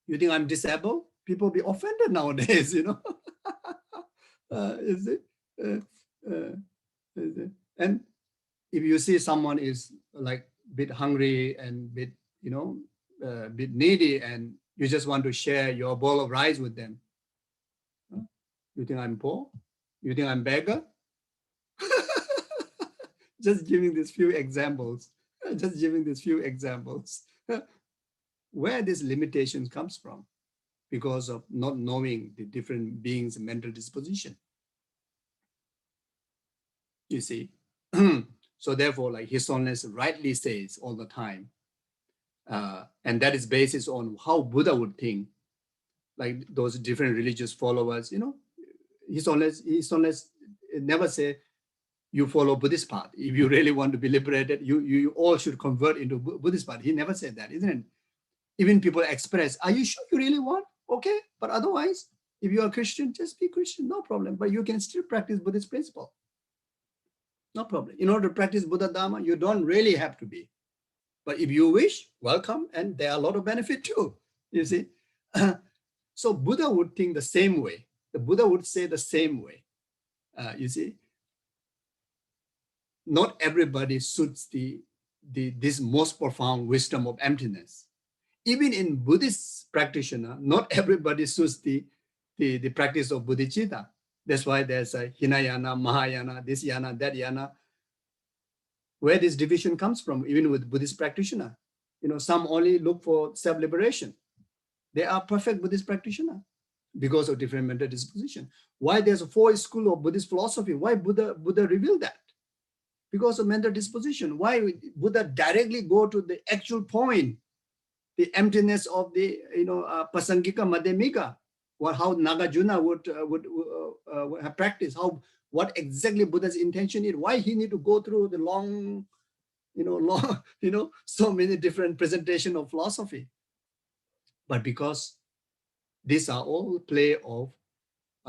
B: you think I'm disabled? People be offended nowadays, Is it? And if you see someone is like a bit hungry and bit needy, and you just want to share your bowl of rice with them, you think I'm poor? You think I'm beggar? Just giving these few examples. Where this limitation comes from, because of not knowing the different beings' mental disposition. You see, so therefore, like His Holiness rightly says all the time, and that is basis on how Buddha would think, like those different religious followers, His Holiness never say you follow Buddhist path. If you really want to be liberated, you all should convert into Buddhist path. He never said that, isn't it? Even people express, are you sure you really want? Okay, but otherwise, if you are Christian, just be Christian, no problem. But you can still practice Buddhist principle. No problem. In order to practice Buddha Dharma, you don't really have to be. But if you wish, welcome, and there are a lot of benefit too, you see. So Buddha would think the same way. The Buddha would say the same way, you see. Not everybody suits this most profound wisdom of emptiness. Even in Buddhist practitioner, not everybody suits the practice of Bodichita. That's why there's a Hinayana, Mahayana, this yana, that yana. Where this division comes from, even with Buddhist practitioner. Some only look for self-liberation. They are perfect Buddhist practitioner because of different mental disposition. Why there's a four school of Buddhist philosophy? Why Buddha revealed that? Because of mental disposition. Why Buddha directly go to the actual point, the emptiness of the Pasangika Madhyamika, or how Nagarjuna would have practiced, what exactly Buddha's intention is, why he need to go through the long, so many different presentation of philosophy. But because these are all play of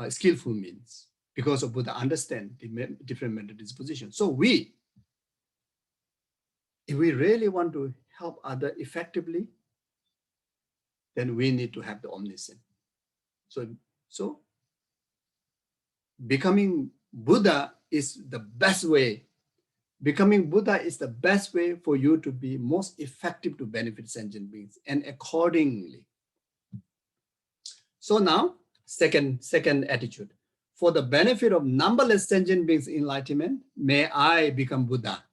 B: skillful means, because of Buddha understand the different mental disposition. So if we really want to help others effectively, then we need to have the omniscient. So becoming Buddha is the best way. Becoming Buddha is the best way for you to be most effective to benefit sentient beings, and accordingly. So now, second attitude. For the benefit of numberless sentient beings' enlightenment, may I become Buddha.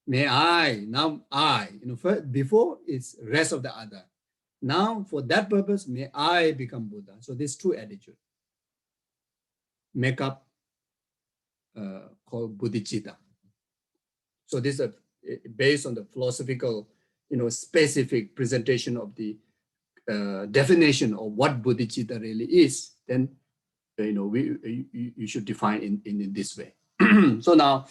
B: May I, now I, first, before it's rest of the other.
D: Now, for that purpose, may I become Buddha. So this true attitude. Make up called Bodichita. So this is based on the philosophical, specific presentation of the definition of what Bodichita really is. Then, you should define in this way. So now,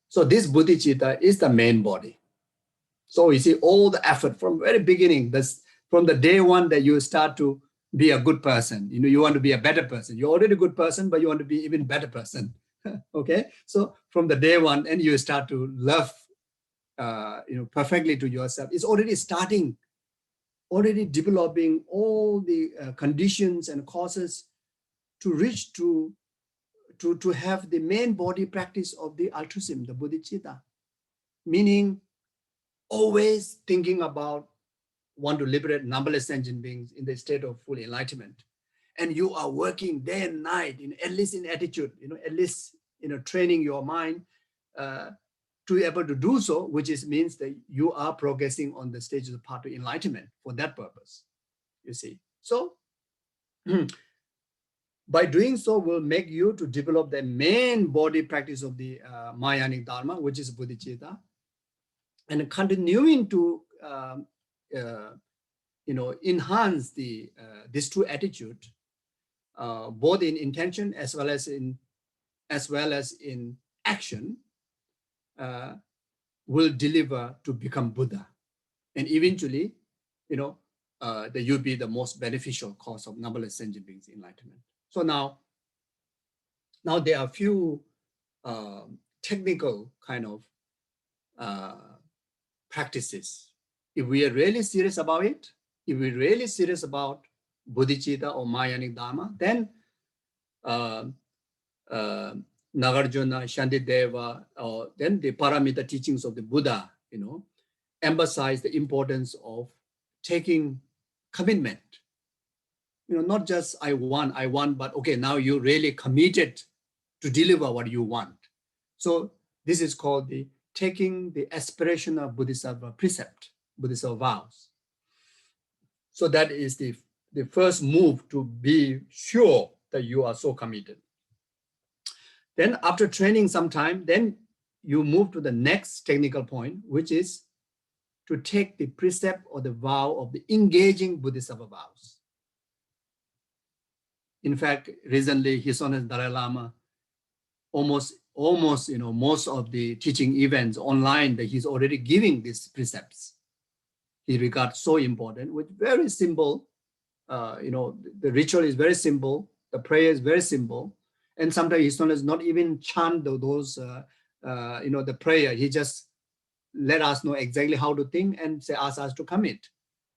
D: so this Bodichita is the main body. So you see all the effort from very beginning, from the day one that you start to be a good person. You want to be a better person. You're already a good person, but you want to be even better person. Okay. So from the day one, and you start to love, perfectly to yourself. It's already starting, already developing all the conditions and causes to reach to have the main body practice of the altruism, the Bodichita, meaning always thinking about want to liberate numberless sentient beings in the state of full enlightenment. And you are working day and night, at least in attitude, at least, training your mind to be able to do so, which means that you are progressing on the stage of the path to enlightenment for that purpose, you see. So by doing so will make you to develop the main body practice of the Mahayanic Dharma, which is Bodichita, and continuing to enhance this true attitude, both in intention as well as in action, will deliver to become Buddha, and eventually, that you'll be the most beneficial cause of numberless sentient beings' enlightenment. So now there are a few technical kind of practices. If we are really serious about it, if we're really serious about Bodichita or Mahayanic Dharma, then Nagarjuna, Shantideva, or then the Paramita teachings of the Buddha, emphasize the importance of taking commitment. Not just I want, but okay, now you really committed to deliver what you want. So this is called the taking the aspirational Bodhisattva precept, Bodhisattva vows. So that is the first move to be sure that you are so committed. Then after training some time, then you move to the next technical point, which is to take the precept or the vow of the engaging Bodhisattva vows. In fact, recently, His Holiness Dalai Lama, almost most of the teaching events online that he's already giving these precepts. He regards so important, with very simple, the ritual is very simple, the prayer is very simple, and sometimes His Holiness not even chant those, the prayer. He just let us know exactly how to think and ask us to commit.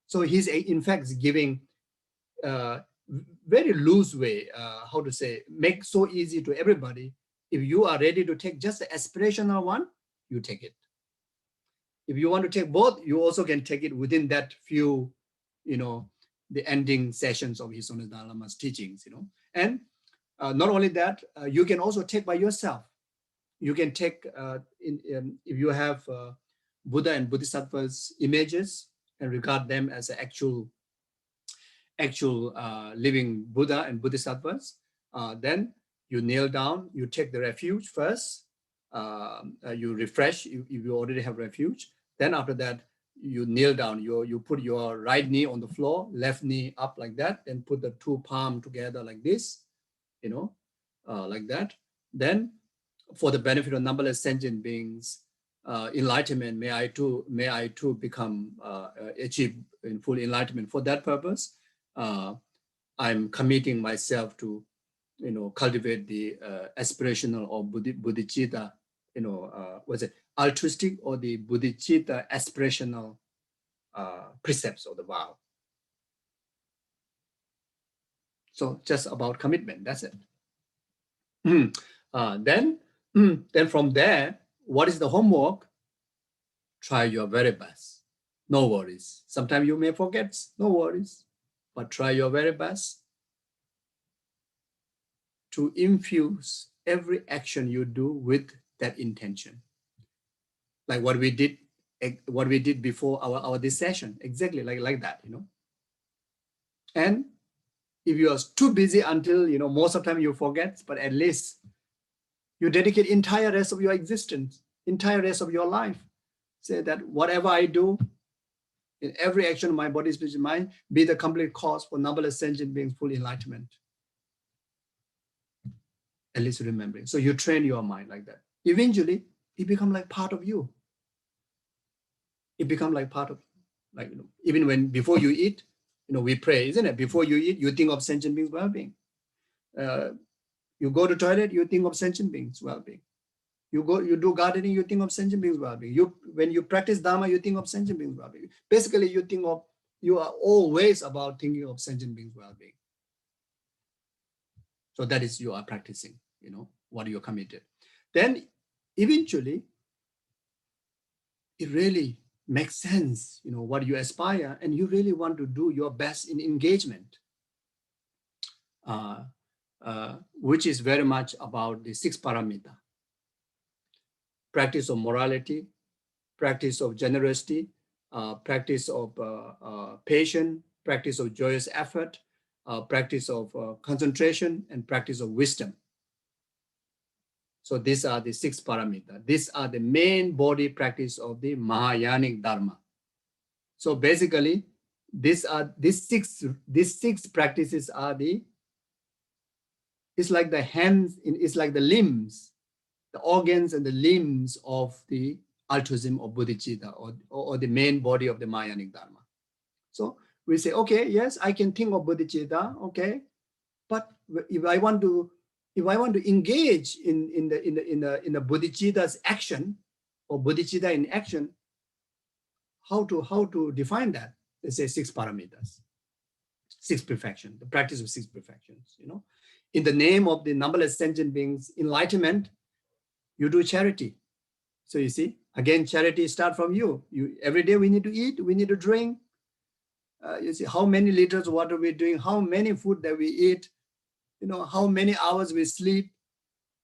D: So he's in fact giving very loose way, make so easy to everybody. If you are ready to take just the aspirational one, you take it. If you want to take both, you also can take it within that few, the ending sessions of His Holiness Dalai Lama's teachings, And not only that, you can also take by yourself. You can take, if you have Buddha and Bodhisattva's images and regard them as actual living Buddha and Bodhisattvas, then you kneel down, you take the refuge first, you refresh if you already have refuge. Then after that, you kneel down, you put your right knee on the floor, left knee up like that, then put the two palms together like this, like that. Then for the benefit of numberless sentient beings, enlightenment, may I too become, achieve in full enlightenment. For that purpose, I'm committing myself to, cultivate the aspirational or Bodichita, altruistic or the Bodichita aspirational precepts of the vow. So just about commitment, that's it. Then from there, what is the homework? Try your very best. No worries. Sometimes you may forget, no worries, but try your very best to infuse every action you do with that intention. Like what we did what we did before our this session, exactly like that, you know. And if you are too busy until, you know, most of the time you forget, but at least you dedicate entire rest of your existence, entire rest of your life. Say that whatever I do, in every action of my body, speech, and mind, be the complete cause for numberless sentient beings' full enlightenment. At least remembering. So you train your mind like that. Eventually, it becomes like part of you. It becomes like part of you. Like, you know, even when before you eat, you know, we pray, isn't it? Before you eat, you think of sentient beings' well-being. You go to toilet, you think of sentient beings' well-being. You do gardening, you think of sentient beings' well-being. When you practice Dharma, you think of sentient beings' well-being. Basically, you are always about thinking of sentient beings' well-being. So that is, you are practicing, you know, what you're committed. Then eventually, it really makes sense, you know, what you aspire, and you really want to do your best in engagement, which is very much about the 6 paramita. Practice of morality, practice of generosity, practice of patience, practice of joyous effort, practice of concentration, and practice of wisdom. So these are the 6 paramita. These are the main body practice of the Mahayanic Dharma. So basically, these six practices are it's like the hands, it's like the limbs, the organs and the limbs of the altruism of Bodichita, or the main body of the Mahayanic Dharma. So we say, okay, yes, I can think of Bodichita, okay, but if I want to engage in the Bodichita's action, or Bodichita in action, how to define that? They say 6 paramitas, 6 perfections, the practice of 6 perfections. You know, in the name of the numberless sentient beings' enlightenment, you do charity. So you see, again, charity starts from you. Every day we need to eat, we need to drink. You see how many liters of water we're doing, how many food that we eat, you know, how many hours we sleep,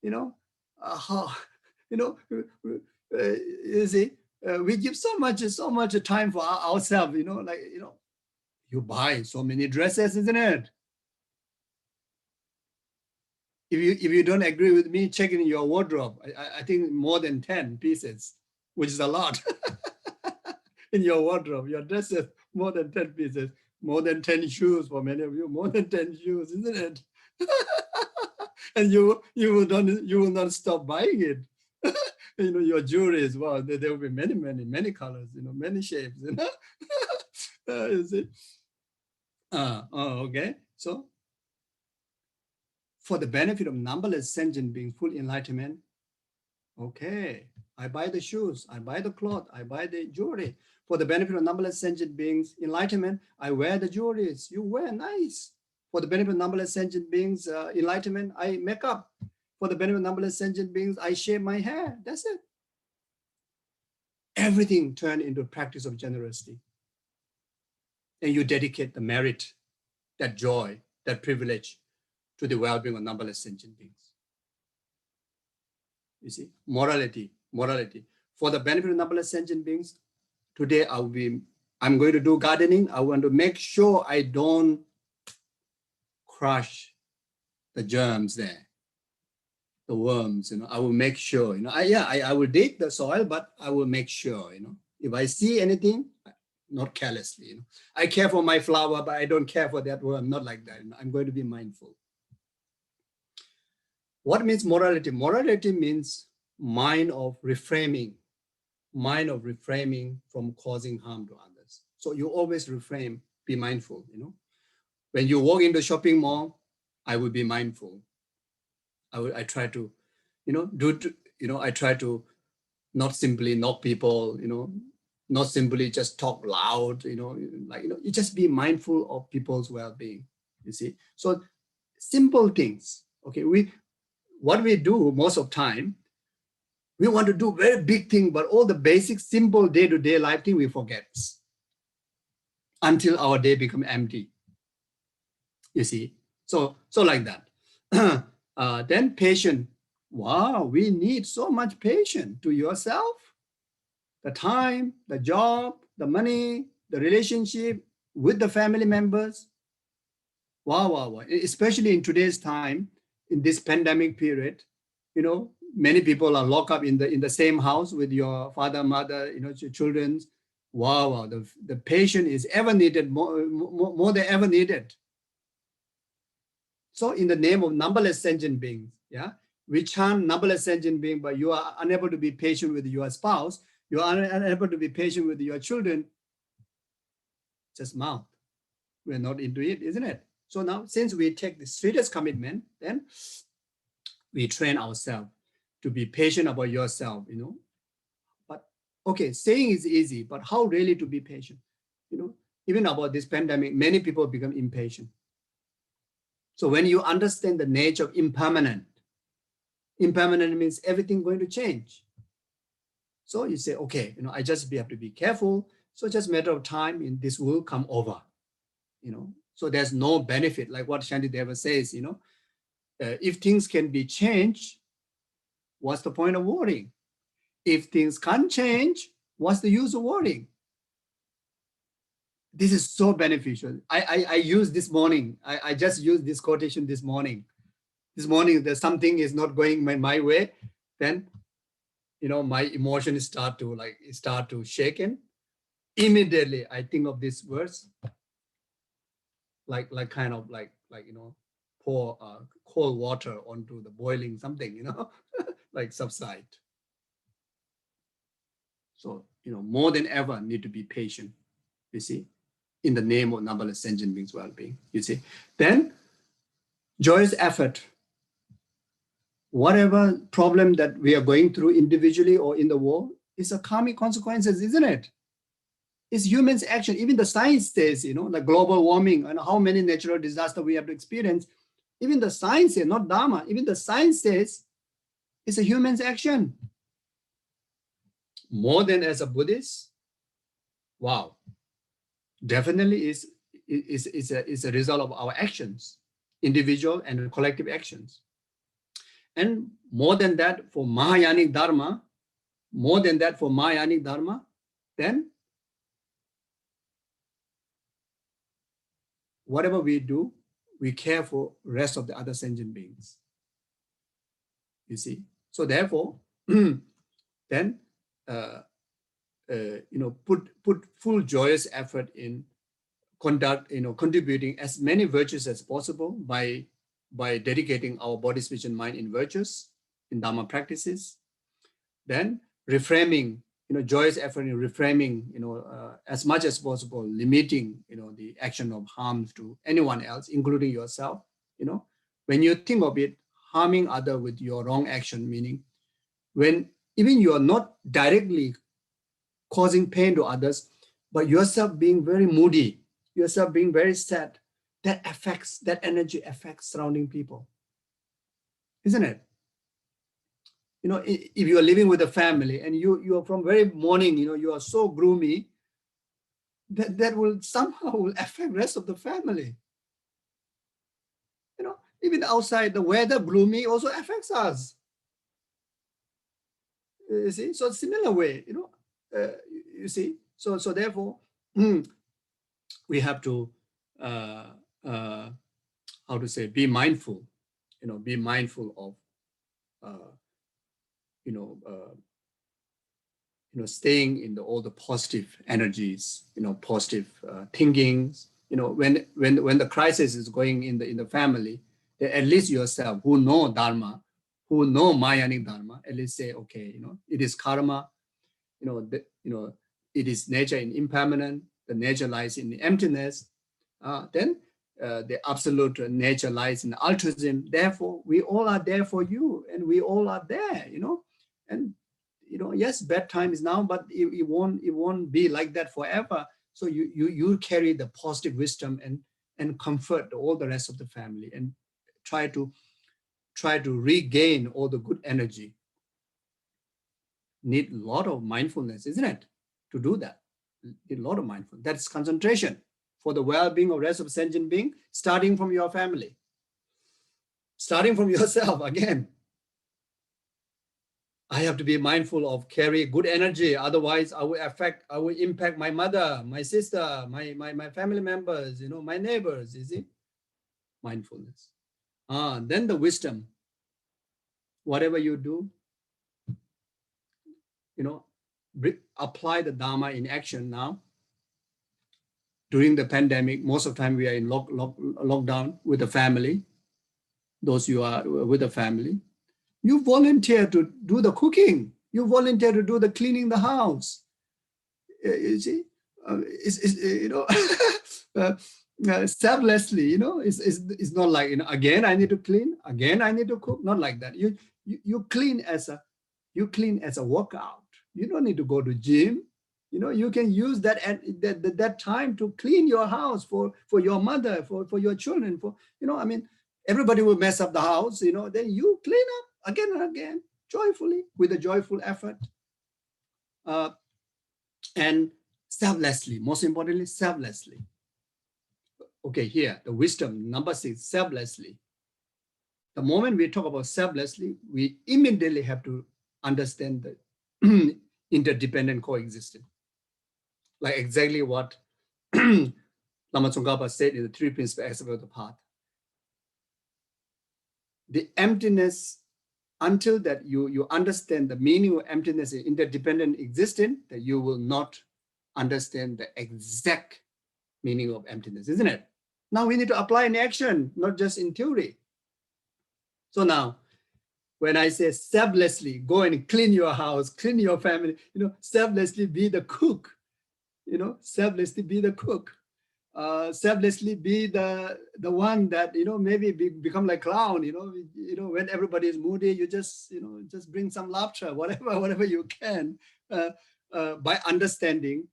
D: you know, you see, we give so much time for ourselves, you know, like, you know, you buy so many dresses, isn't it? If you don't agree with me, check in your wardrobe. I think more than 10 pieces, which is a lot in your wardrobe. Your dresses, more than 10 pieces, more than 10 shoes for many of you, more than 10 shoes, isn't it? And you will not stop buying it. You know, your jewelry as well. There will be many colors, you know, many shapes, you know. You see? Okay. So for the benefit of numberless sentient beings, full enlightenment, okay, I buy the shoes, I buy the cloth, I buy the jewelry. For the benefit of numberless sentient beings, enlightenment, I wear the jewelries. You wear nice. For the benefit of numberless sentient beings, enlightenment, I make up. For the benefit of numberless sentient beings, I shave my hair. That's it. Everything turned into a practice of generosity. And you dedicate the merit, that joy, that privilege to the well-being of numberless sentient beings. You see, morality. For the benefit of numberless sentient beings, today I'm going to do gardening. I want to make sure I don't crush the germs there, the worms, you know. I will make sure, you know, I will dig the soil, but I will make sure, you know, if I see anything, not carelessly, you know. I care for my flower, but I don't care for that worm, not like that. You know? I'm going to be mindful. What means morality? Morality means mind of reframing from causing harm to others. So you always reframe, be mindful, you know. When you walk into shopping mall, I will be mindful. I try to, you know, I try to not simply knock people, you know, not simply just talk loud, you know, like, you know, you just be mindful of people's well-being, you see. So simple things, okay. What we do most of the time, we want to do very big thing, but all the basic, simple day-to-day life thing we forget until our day become empty. You see, so like that. Then patience. Wow, we need so much patience to yourself. the time, the job, the money, the relationship with the family members. Wow. Especially in today's time, in this pandemic period, many people are locked up in the same house with your father, mother, your children. Wow. The patient is ever needed, more than ever needed. So in the name of numberless sentient beings, we chant numberless sentient beings, but you are unable to be patient with your spouse. You are unable to be patient with your children. Just mouth. We're not into it, isn't it? So now, since we take the sweetest commitment, then we train ourselves to be patient about yourself, But okay, saying is easy, but how really to be patient? Even about this pandemic, many people become impatient. So when you understand the nature of impermanent means everything going to change. So you say, okay, I just have to be careful. So just a matter of time, and this will come over, So there's no benefit, like what Shantideva says, if things can be changed, what's the point of worrying? If things can't change, what's the use of worrying? This is so beneficial. I used this morning. I just used this quotation this morning. This morning, there's something is not going my way, then, my emotions start to shaken. Immediately, I think of this verse, like pour cold water onto the boiling something, like subside. So, more than ever need to be patient, you see, in the name of numberless sentient beings' well-being, you see. Then, joyous effort. Whatever problem that we are going through individually or in the world is a karmic consequences, isn't it? It's humans' action. Even the science says, like global warming and how many natural disasters we have to experience. Even the science says, not Dharma, even the science says it's a human's action. More than as a Buddhist, wow, definitely is a result of our actions, individual and collective actions. And more than that for Mahayanic Dharma, then whatever we do, we care for rest of the other sentient beings. You see? So therefore, then put full joyous effort in contributing as many virtues as possible by dedicating our body, speech, and mind in virtues, in Dharma practices. Then reframing, joyous effort in reframing, as much as possible, limiting, the action of harm to anyone else, including yourself. When you think of it, harming other with your wrong action, meaning when even you are not directly causing pain to others, but yourself being very moody, yourself being very sad, that energy affects surrounding people, isn't it? If you are living with a family and you are from very morning, you are so gloomy, that will somehow affect rest of the family. Even outside, the weather gloomy also affects us. You see, so similar way, you see, so therefore, we have to be mindful, be mindful of staying in all the positive energies, positive thinkings. When the crisis is going in the family, at least yourself who know Dharma, who know Mahayanic Dharma, at least say, okay, it is karma, it is nature in impermanent, the nature lies in the emptiness, then the absolute nature lies in altruism. Therefore, we all are there for you, and we all are there, and yes, bad time is now, but it won't be like that forever. So you carry the positive wisdom and comfort all the rest of the family, and try to regain all the good energy. Need a lot of mindfulness, isn't it? To do that, need a lot of mindfulness. That's concentration for the well-being of rest of sentient being, starting from your family, starting from yourself again. I have to be mindful of carry good energy. Otherwise, I will impact my mother, my sister, my family members, my neighbors, you see? Mindfulness. Then the wisdom. Whatever you do, apply the Dharma in action now. During the pandemic, most of the time we are in lockdown with the family. Those you are with the family. You volunteer to do the cooking. You volunteer to do the cleaning the house. You see, selflessly. It's not like again I need to clean, again I need to cook. Not like that. You clean as a workout. You don't need to go to gym. You can use that time to clean your house for your mother, for your children. Everybody will mess up the house. Then you clean up again and again, joyfully, with a joyful effort. And selflessly, most importantly, selflessly. Okay, here, the wisdom, number 6, selflessly. The moment we talk about selflessly, we immediately have to understand the interdependent coexistence. Like exactly what Lama Tsongkhapa said in the 3 principal aspects of the path. The emptiness, until that you understand the meaning of emptiness in interdependent existence, that you will not understand the exact meaning of emptiness, isn't it? Now we need to apply in action, not just in theory. So now, when I say selflessly, go and clean your house, clean your family, selflessly be the cook, selflessly be the cook. Selflessly be the one that maybe become like clown. When everybody is moody, you just bring some laughter, whatever you can, by understanding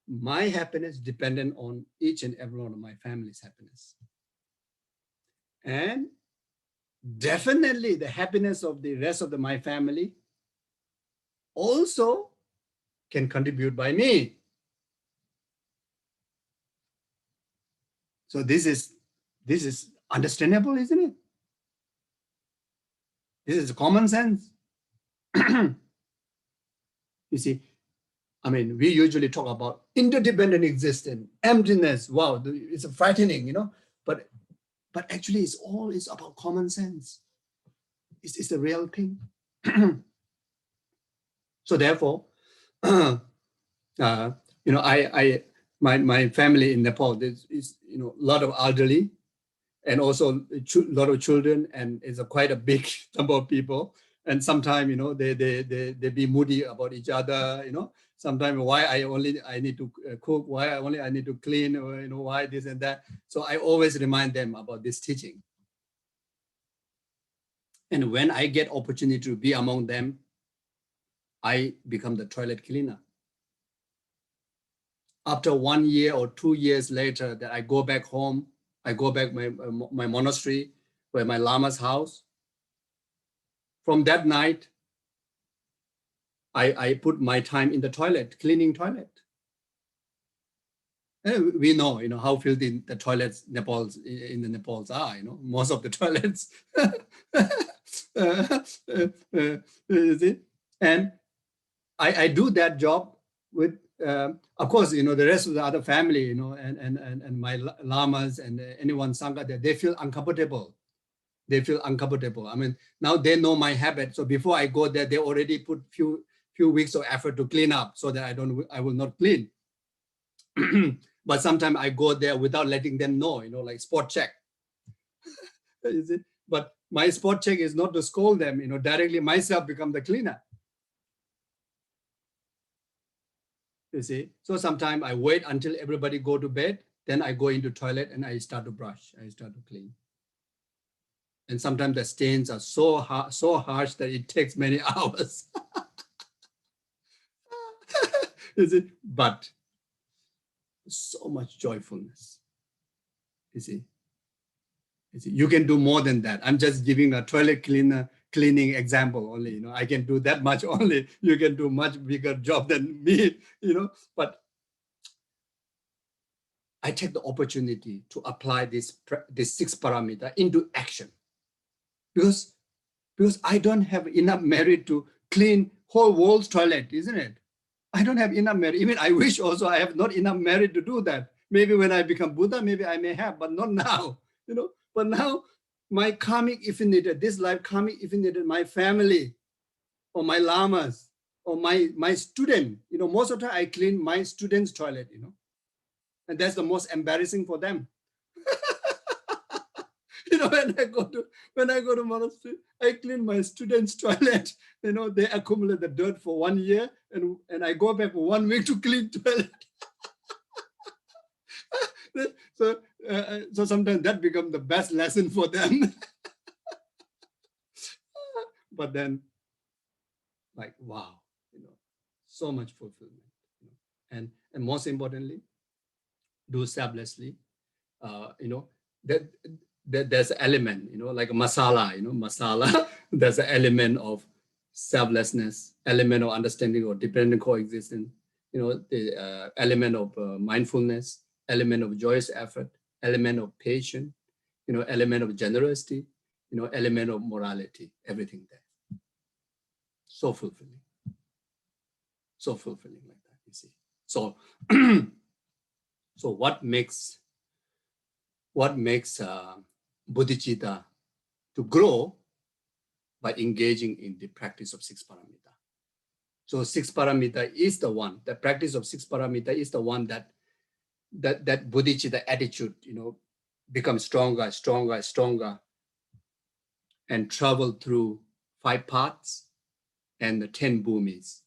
D: my happiness dependent on each and every one of my family's happiness, and definitely the happiness of the rest of my family also can contribute by me. So this is understandable, isn't it? This is common sense. You see, we usually talk about interdependent existence, emptiness. Wow, it's frightening, But actually, it's about common sense. It's the real thing. So therefore, my family in Nepal, there's a lot of elderly, and also a lot of children, and it's quite a big number of people. And sometimes they be moody about each other. Sometimes why I need to cook, why I need to clean, or why this and that. So I always remind them about this teaching. And when I get opportunity to be among them, I become the toilet cleaner. After 1 year or 2 years later, that I go back home, I go back my monastery, where my Lama's house. From that night, I put my time in the toilet, cleaning toilet. And we know, how filthy the toilets in the Nepals are. Most of the toilets. You see? And I do that job with. Of course, the rest of the other family, and my lamas and anyone sangha there, they feel uncomfortable. They feel uncomfortable. Now they know my habit. So before I go there, they already put few weeks of effort to clean up, so that I will not clean. But sometimes I go there without letting them know, like spot check. You see? But my spot check is not to scold them, directly myself become the cleaner. You see, so sometimes I wait until everybody go to bed, then I go into toilet and I start to brush, I start to clean. And sometimes the stains are so harsh that it takes many hours. You see, but so much joyfulness. You see, you can do more than that. I'm just giving a toilet cleaning example only. I can do that much only. You can do much bigger job than me. But I take the opportunity to apply this 6 parameter into action, because Because I don't have enough merit to clean whole world's toilet, isn't it? I don't have enough merit. Even I wish also I have not enough merit to do that. Maybe when I become Buddha, maybe I may have, but not now, you know. But now my karmic affinited, this life karmic affinited, my family or my lamas or my student, you know, most of the time I clean my student's toilet, you know, and that's the most embarrassing for them. You know, when I go to monastery, I clean my students' toilet. You know, they accumulate the dirt for 1 year, and I go back for 1 week to clean toilet. So sometimes that becomes the best lesson for them. But then, like, wow, you know, so much fulfillment. You know? And most importantly, do selflessly. You know, there's an element, you know, like a masala, you know, masala. There's an element of selflessness, element of understanding or dependent coexistence, you know, the element of mindfulness, element of joyous effort, element of patience, you know, element of generosity, you know, element of morality, everything there. So fulfilling like that, you see. So, so what makes Bodichita to grow? By engaging in the practice of 6 paramita. So 6 paramita is the one, the practice of 6 paramita is the one that Bodichita attitude, you know, becomes stronger and travel through 5 paths and the 10 bhumis.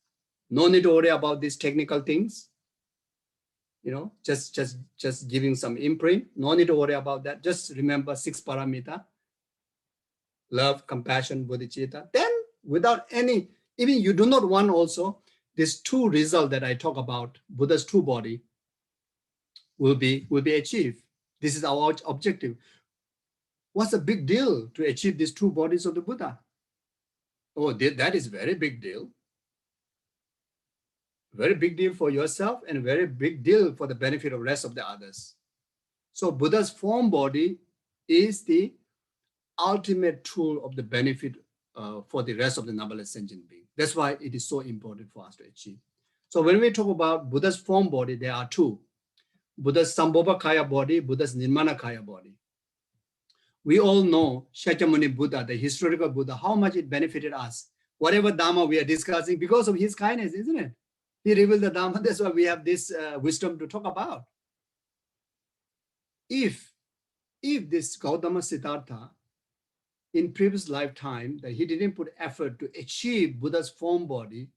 D: No need to worry about these technical things. You know, just giving some imprint. No need to worry about that. Just remember 6 paramita. Love, compassion, bodhicitta. Then without any, even you do not want also, these 2 results that I talk about, Buddha's true body, will be achieved. This is our objective. What's the big deal to achieve these 2 bodies of the Buddha? Oh, that is very big deal. Very big deal for yourself and very big deal for the benefit of rest of the others. So Buddha's form body is the ultimate tool of the benefit for the rest of the numberless sentient being. That's why it is so important for us to achieve. So when we talk about Buddha's form body, there are 2. Buddha's Sambhogakaya body, Buddha's Nirmanakaya body. We all know Shakyamuni Buddha, the historical Buddha, how much it benefited us. Whatever Dhamma we are discussing, because of his kindness, isn't it? He revealed the Dhamma, that's why we have this wisdom to talk about. If this Gautama Siddhartha, in previous lifetime, that he didn't put effort to achieve Buddha's form body,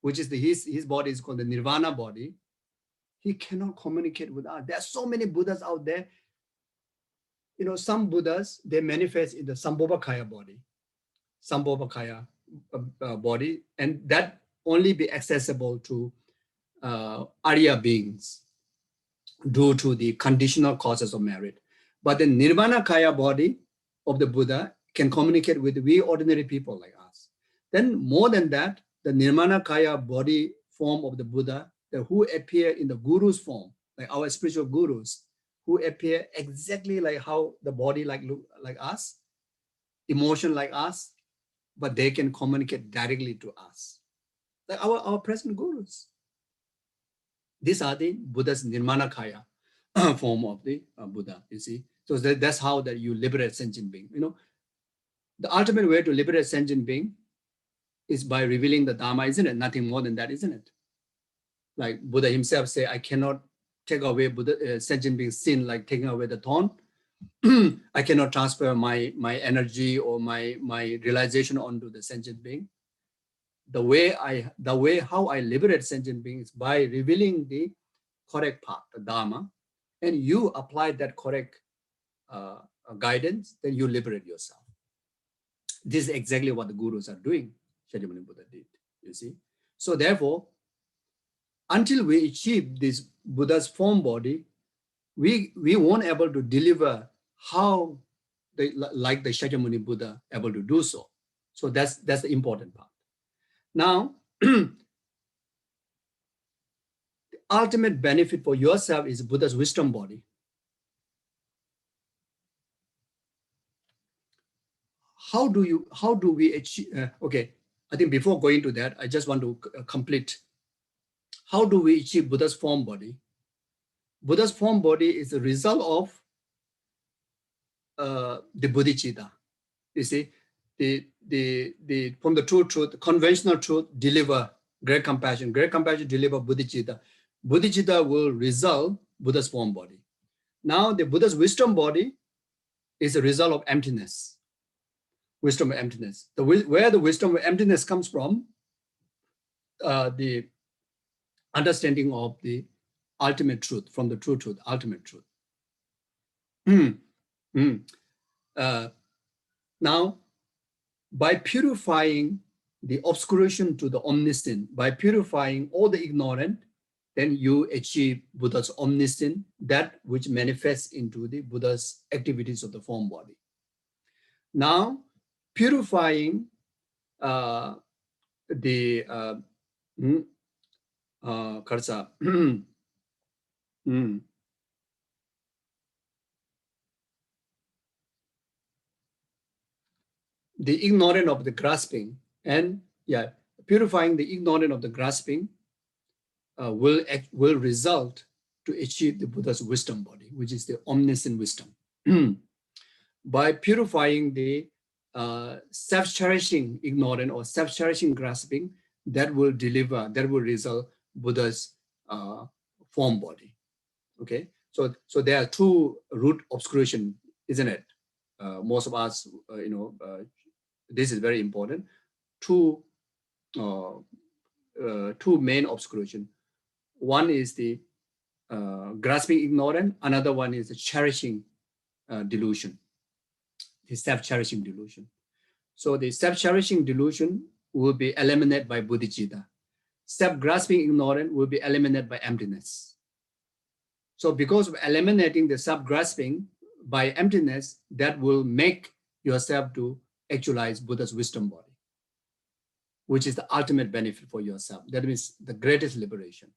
D: which is his body is called the Nirvana body, he cannot communicate with us. There are so many Buddhas out there. You know, some Buddhas, they manifest in the Sambhogakaya body, body, and that only be accessible to Arya beings due to the conditional causes of merit. But the Nirvanakaya body of the Buddha can communicate with we ordinary people like us. Then more than that, the Nirmanakaya body form of the Buddha, who appear in the Guru's form, like our spiritual Gurus, who appear exactly like how the body look like us, emotion like us, but they can communicate directly to us. Like our present Gurus. These are the Buddha's Nirmanakaya form of the Buddha, you see. So that's how that you liberate sentient being. You know, the ultimate way to liberate sentient being is by revealing the Dhamma, isn't it? Nothing more than that, isn't it? Like Buddha himself say, I cannot take away sentient being's sin, like taking away the thorn. I cannot transfer my energy or my realization onto the sentient being. The way how I liberate sentient beings is by revealing the correct path, the Dhamma, and you apply that correct guidance, then you liberate yourself. This is exactly what the Gurus are doing. Shakyamuni Buddha did, you see. So therefore, until we achieve this Buddha's form body, we won't able to deliver how like the Shakyamuni Buddha able to do so. So that's the important part. Now, the ultimate benefit for yourself is Buddha's wisdom body. how do we achieve, okay, I think before going to that, I just want to complete. How do we achieve Buddha's form body? Buddha's form body is a result of the Bodichita. You see, from the true truth, conventional truth, deliver great compassion deliver Bodichita. Bodichita will result Buddha's form body. Now the Buddha's wisdom body is a result of emptiness. Wisdom of emptiness. Where the wisdom of emptiness comes from, the understanding of the ultimate truth, from the true truth, ultimate truth. Now, by purifying the obscuration to the omniscient, by purifying all the ignorant, then you achieve Buddha's omniscient, that which manifests into the Buddha's activities of the form body. Now, purifying the the ignorant of the grasping, and purifying the ignorant of the grasping will result to achieve the Buddha's wisdom body, which is the omniscient wisdom. By purifying the self-cherishing ignorant or self-cherishing grasping, that will result Buddha's form body. Okay, so there are two root obscuration, isn't it? Most of us, this is very important. Two main obscuration. One is the grasping ignorant. Another one is the cherishing delusion, the self-cherishing delusion. So the self-cherishing delusion will be eliminated by Bodichita. Self-grasping ignorant will be eliminated by emptiness. So because of eliminating the self-grasping by emptiness, that will make yourself to actualize Buddha's wisdom body, which is the ultimate benefit for yourself. That means the greatest liberation.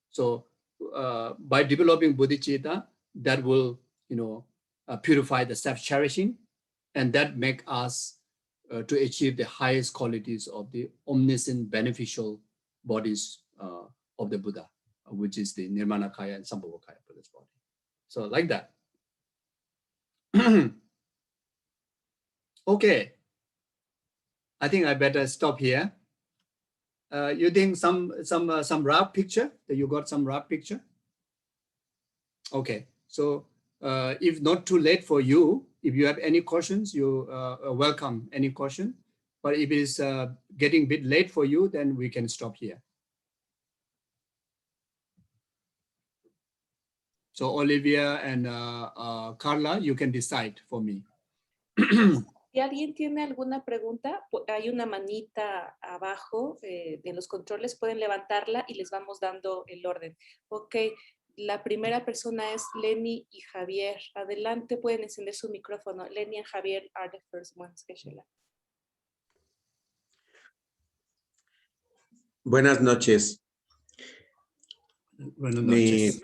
D: So by developing Bodichita, that will, purify the self-cherishing, and that make us to achieve the highest qualities of the omniscient beneficial bodies of the Buddha, which is the Nirmanakaya and Sambhavakaya Buddha's body. So like that. Okay, I think I better stop here. You think some rough picture? That you got some rough picture? Okay, so if not too late for you, if you have any questions, you welcome any question. But if it's getting a bit late for you, then we can stop here. So Olivia and Carla, you can decide for me.
C: Si alguien tiene alguna pregunta, hay una manita abajo de los controles, pueden levantarla y les vamos dando el orden. Ok, la primera persona es Lenny y Javier. Adelante, pueden encender su micrófono. Lenny and Javier are the first ones.
E: Buenas noches.
B: Buenas noches.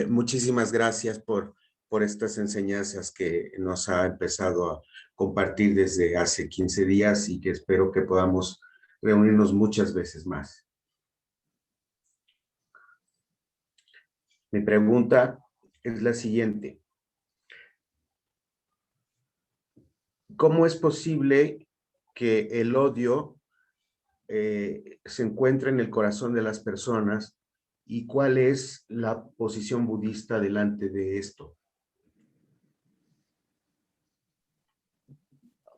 E: Muchísimas gracias por estas enseñanzas que nos ha empezado a compartir desde hace 15 días y que espero que podamos reunirnos muchas veces más. Mi pregunta es la siguiente. ¿Cómo es posible que el odio se encuentre en el corazón de las personas y cuál es la posición budista delante de esto?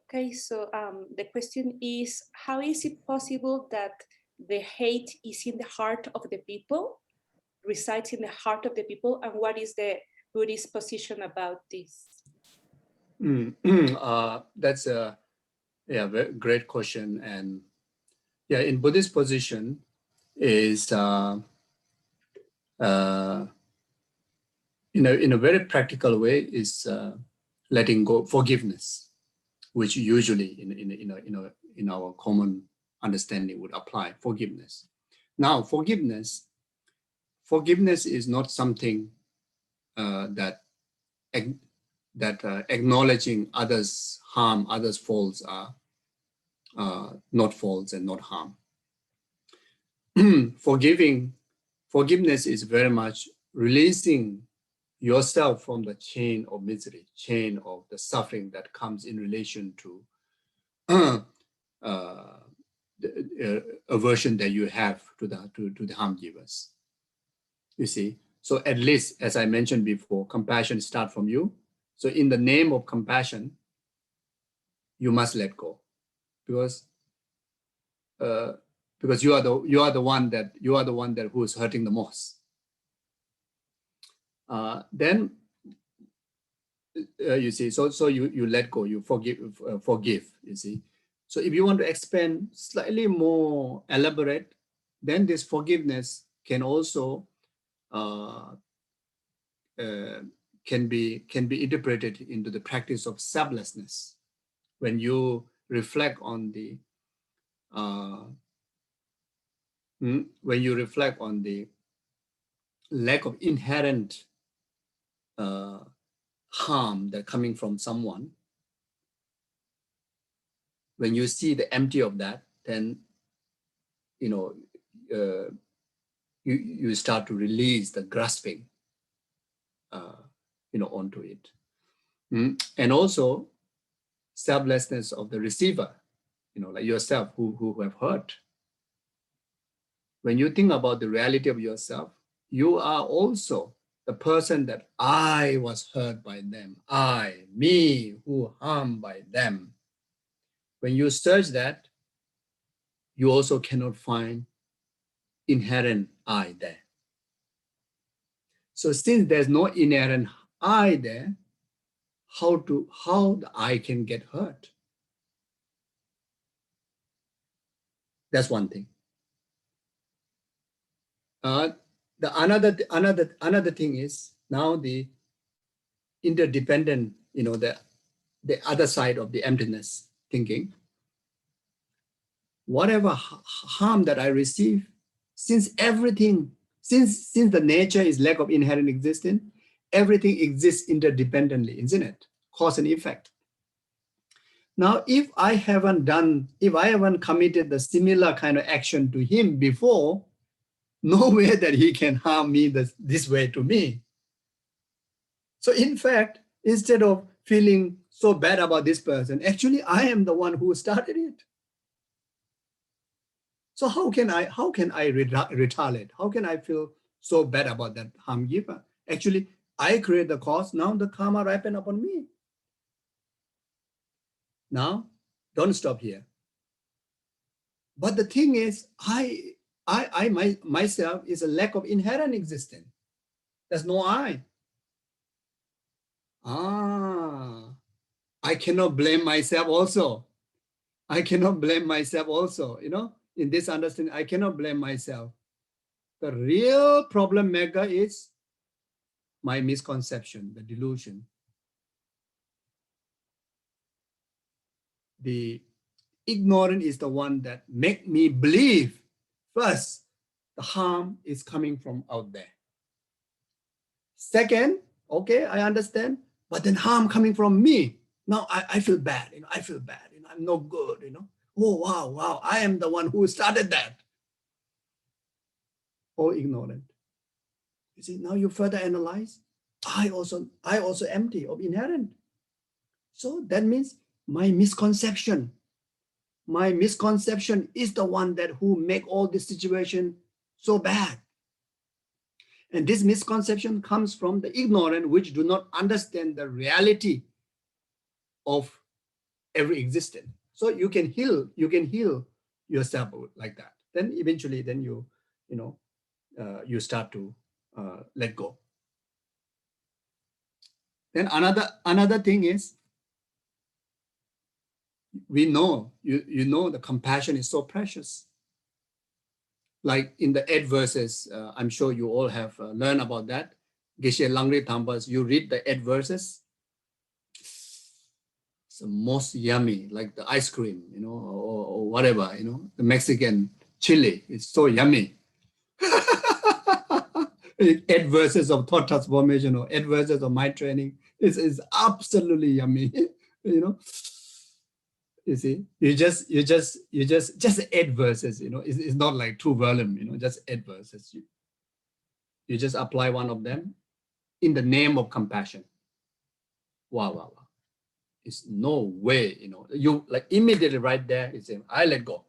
C: Okay, so the question is, how is it possible that the hate is in the heart of the people, resides in the heart of the people, and what is the Buddhist position about this?
B: That's a very great question. And in Buddhist position is in a very practical way is letting go, forgiveness, which usually in our common understanding would apply, forgiveness. Now, forgiveness is not something that
D: acknowledging others' harm, others' faults are not faults and not harm. Forgiveness is very much releasing yourself from the chain of misery, chain of the suffering that comes in relation to the aversion that you have to the harm givers. You see, so at least, as I mentioned before, compassion starts from you. So in the name of compassion, you must let go, because you are the one that who is hurting the most. Then you see, so you let go, you forgive. You see, so if you want to expand slightly more elaborate, then this forgiveness can also can be interpreted into the practice of selflessness. When you reflect on the lack of inherent harm that coming from someone, when you see the empty of that, then you start to release the grasping onto it. And also selflessness of the receiver, like yourself who have hurt. When you think about the reality of yourself, you are also the person that I was hurt by them, me who harmed by them. When you search that, you also cannot find inherent I there. So since there's no inherent I there, how the I can get hurt? That's one thing. Another thing is now the interdependent, the other side of the emptiness thinking. Whatever harm that I receive, since the nature is lack of inherent existence, everything exists interdependently, isn't it? Cause and effect. Now, if I haven't committed the similar kind of action to him before, no way that he can harm me this way to me. So in fact, instead of feeling so bad about this person, actually I am the one who started it. So how can I retaliate? How can I feel so bad about that harm giver? Actually, I create the cause, now the karma ripen upon me. Now, don't stop here. But the thing is, myself is a lack of inherent existence. There's no I. I cannot blame myself also. In this understanding, I cannot blame myself. The real problem maker is my misconception, the delusion. The ignorant is the one that make me believe first, the harm is coming from out there. Second, okay, I understand, but then harm coming from me. Now I feel bad, I feel bad, I'm no good, Oh, wow, I am the one who started that. Oh, ignorant. You see, now you further analyze, I also empty of inherent. So that means my misconception is the one that who make all this situation so bad. And this misconception comes from the ignorant, which do not understand the reality of every existence. So you can heal yourself like that. Then eventually, you start to let go. Then another thing is, we know, the compassion is so precious. Like in the 8 verses, I'm sure you all have learned about that. Gueshe Lundrup Sopa, you read the 8 verses. It's the most yummy, like the ice cream, or whatever, the Mexican chili. It's so yummy. 8 verses of thought transformation or 8 verses of mind training. It's absolutely yummy. You know, you see, you just 8 verses. You know, it's not like 2 volumes. You know, just 8 verses. You just apply one of them in the name of compassion. Wow. It's no way. You know, you like immediately right there. It's saying, I let go.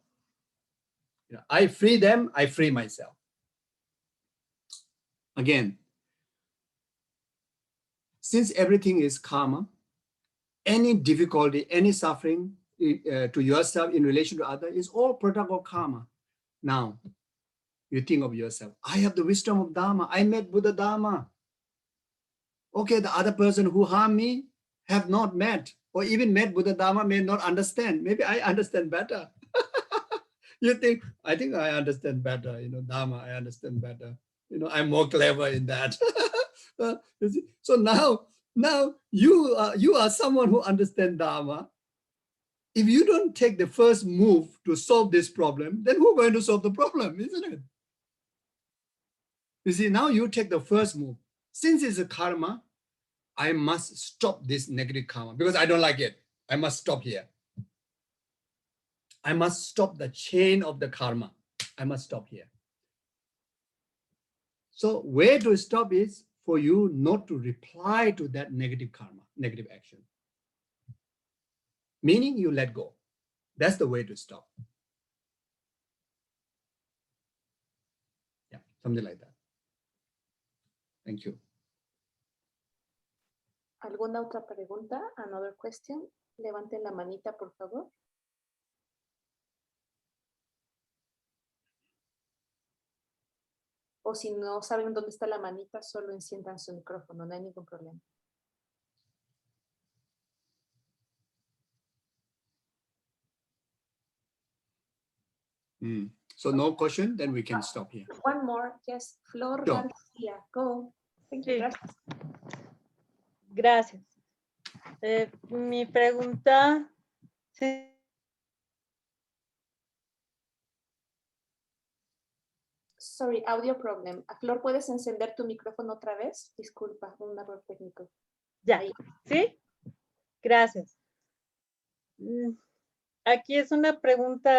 D: You know, I free them. I free myself. Again, since everything is karma, any difficulty, any suffering to yourself in relation to others is all product of karma. Now, you think of yourself, I have the wisdom of Dharma. I met Buddha Dharma. Okay, the other person who harmed me have not met, or even met Buddha Dharma may not understand. Maybe I understand better. You think, I think I understand better. You know, Dharma, I understand better. You know, I'm more clever in that. You see? So now you are someone who understands Dharma. If you don't take the first move to solve this problem, then who's going to solve the problem, isn't it? You see, now you take the first move. Since it's a karma, I must stop this negative karma because I don't like it. I must stop here. I must stop the chain of the karma. I must stop here. So where to stop is for you not to reply to that negative karma, negative action. Meaning you let go. That's the way to stop. Yeah, something like that. Thank you.
C: ¿Alguna otra pregunta? Another question? Levanten la manita, por favor. O si no saben dónde está la manita, solo enciendan su micrófono, no hay ningún problema.
D: So no question, then we can stop here.
C: One more, yes, Flor
D: Sure.
C: García, go. Thank you,
A: Sí.
C: gracias.
A: Gracias. Mi pregunta, sí.
C: Sorry, audio problem. Flor, ¿puedes encender tu micrófono otra vez? Disculpa, un error técnico.
A: Ya,
C: Ahí.
A: ¿sí? Gracias. Aquí es una pregunta,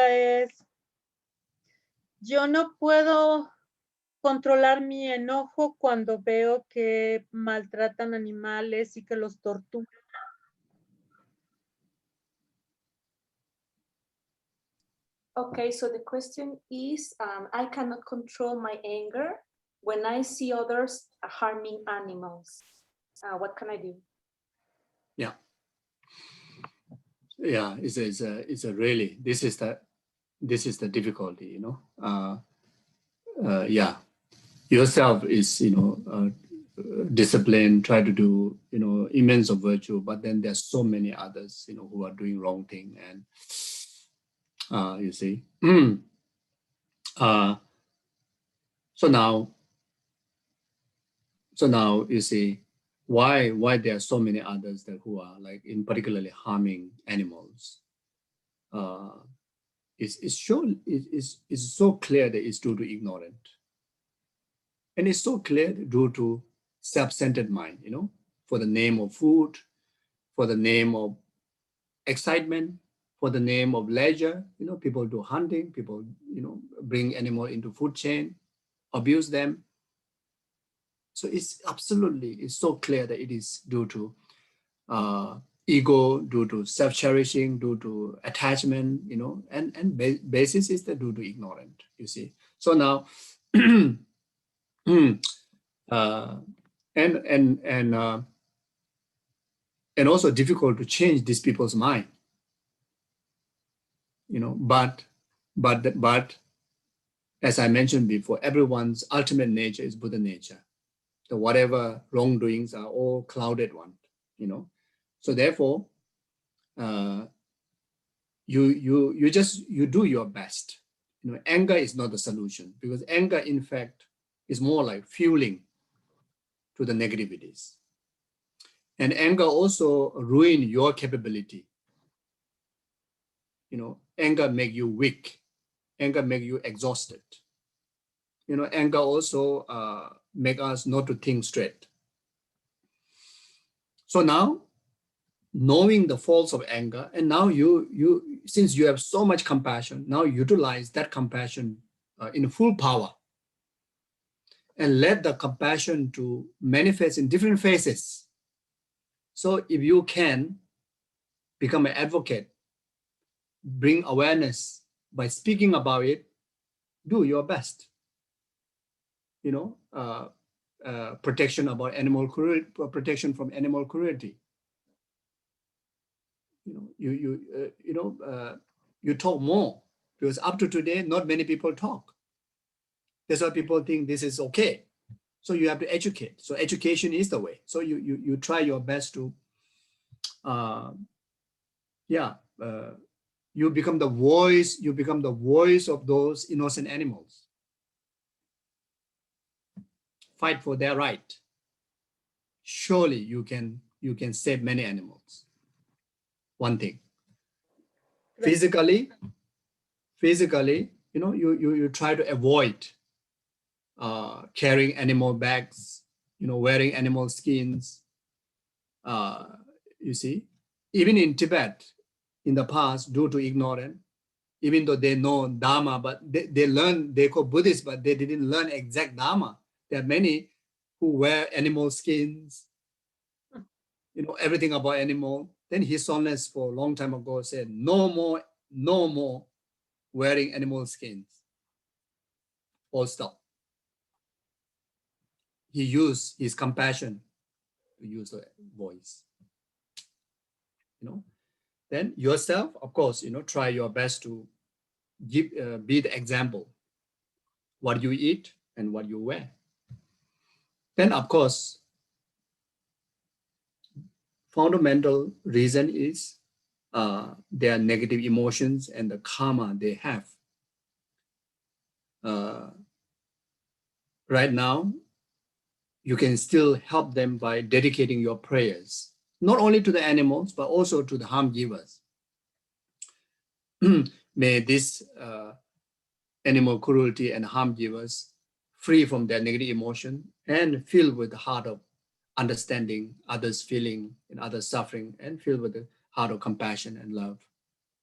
A: yo no puedo controlar mi enojo cuando veo que maltratan animales y que los torturan.
C: Okay, so the question is, I cannot control my anger when I see others harming animals. What can I do?
D: Yeah. Yeah, it's a really, this is the difficulty, you know. Yeah, yourself is, you know, discipline, try to do, you know, immense of virtue, but then there's so many others, you know, who are doing wrong thing, and you see. So now you see why there are so many others that who are like in particularly harming animals. It's so clear that it's due to ignorance. And it's so clear due to self-centered mind, you know, for the name of food, for the name of excitement, for the name of leisure, you know, people do hunting, people, you know, bring animal into food chain, abuse them. So it's so clear that it is due to ego, due to self-cherishing, due to attachment, you know, and basis is that due to ignorance, you see. So now, and also difficult to change these people's mind, you know, but as I mentioned before, everyone's ultimate nature is Buddha nature. So whatever wrongdoings are all clouded one, you know. So therefore, you do your best. You know, anger is not the solution, because anger, in fact, is more like fueling to the negativities. And anger also ruin your capability. You know, anger make you weak. Anger make you exhausted. You know, anger also make us not to think straight. So now, knowing the faults of anger, and now since you have so much compassion, now utilize that compassion in full power, and let the compassion to manifest in different phases. So if you can become an advocate, bring awareness by speaking about it, do your best. Protection about animal cruelty, protection from animal cruelty. You talk more, because up to today, not many people talk. That's why people think this is okay. So you have to educate. So education is the way. So you try your best to, you become the voice. You become the voice of those innocent animals. Fight for their right. Surely you can save many animals. One thing. Physically, you try to avoid carrying animal bags, wearing animal skins. You see, even in Tibet, in the past, due to ignorance, even though they know Dharma, but they call Buddhist, but they didn't learn exact Dharma. There are many who wear animal skins, everything about animal. Then His Holiness for a long time ago said, no more wearing animal skins. All stop. He used his compassion to use the voice. Then yourself, of course, try your best to be the example. What you eat and what you wear. Then, of course, fundamental reason is their negative emotions and the karma they have. Right now, you can still help them by dedicating your prayers, not only to the animals, but also to the harm givers. May this animal cruelty and harm givers free from their negative emotion and filled with the heart of understanding others' feeling and others' suffering, and filled with the heart of compassion and love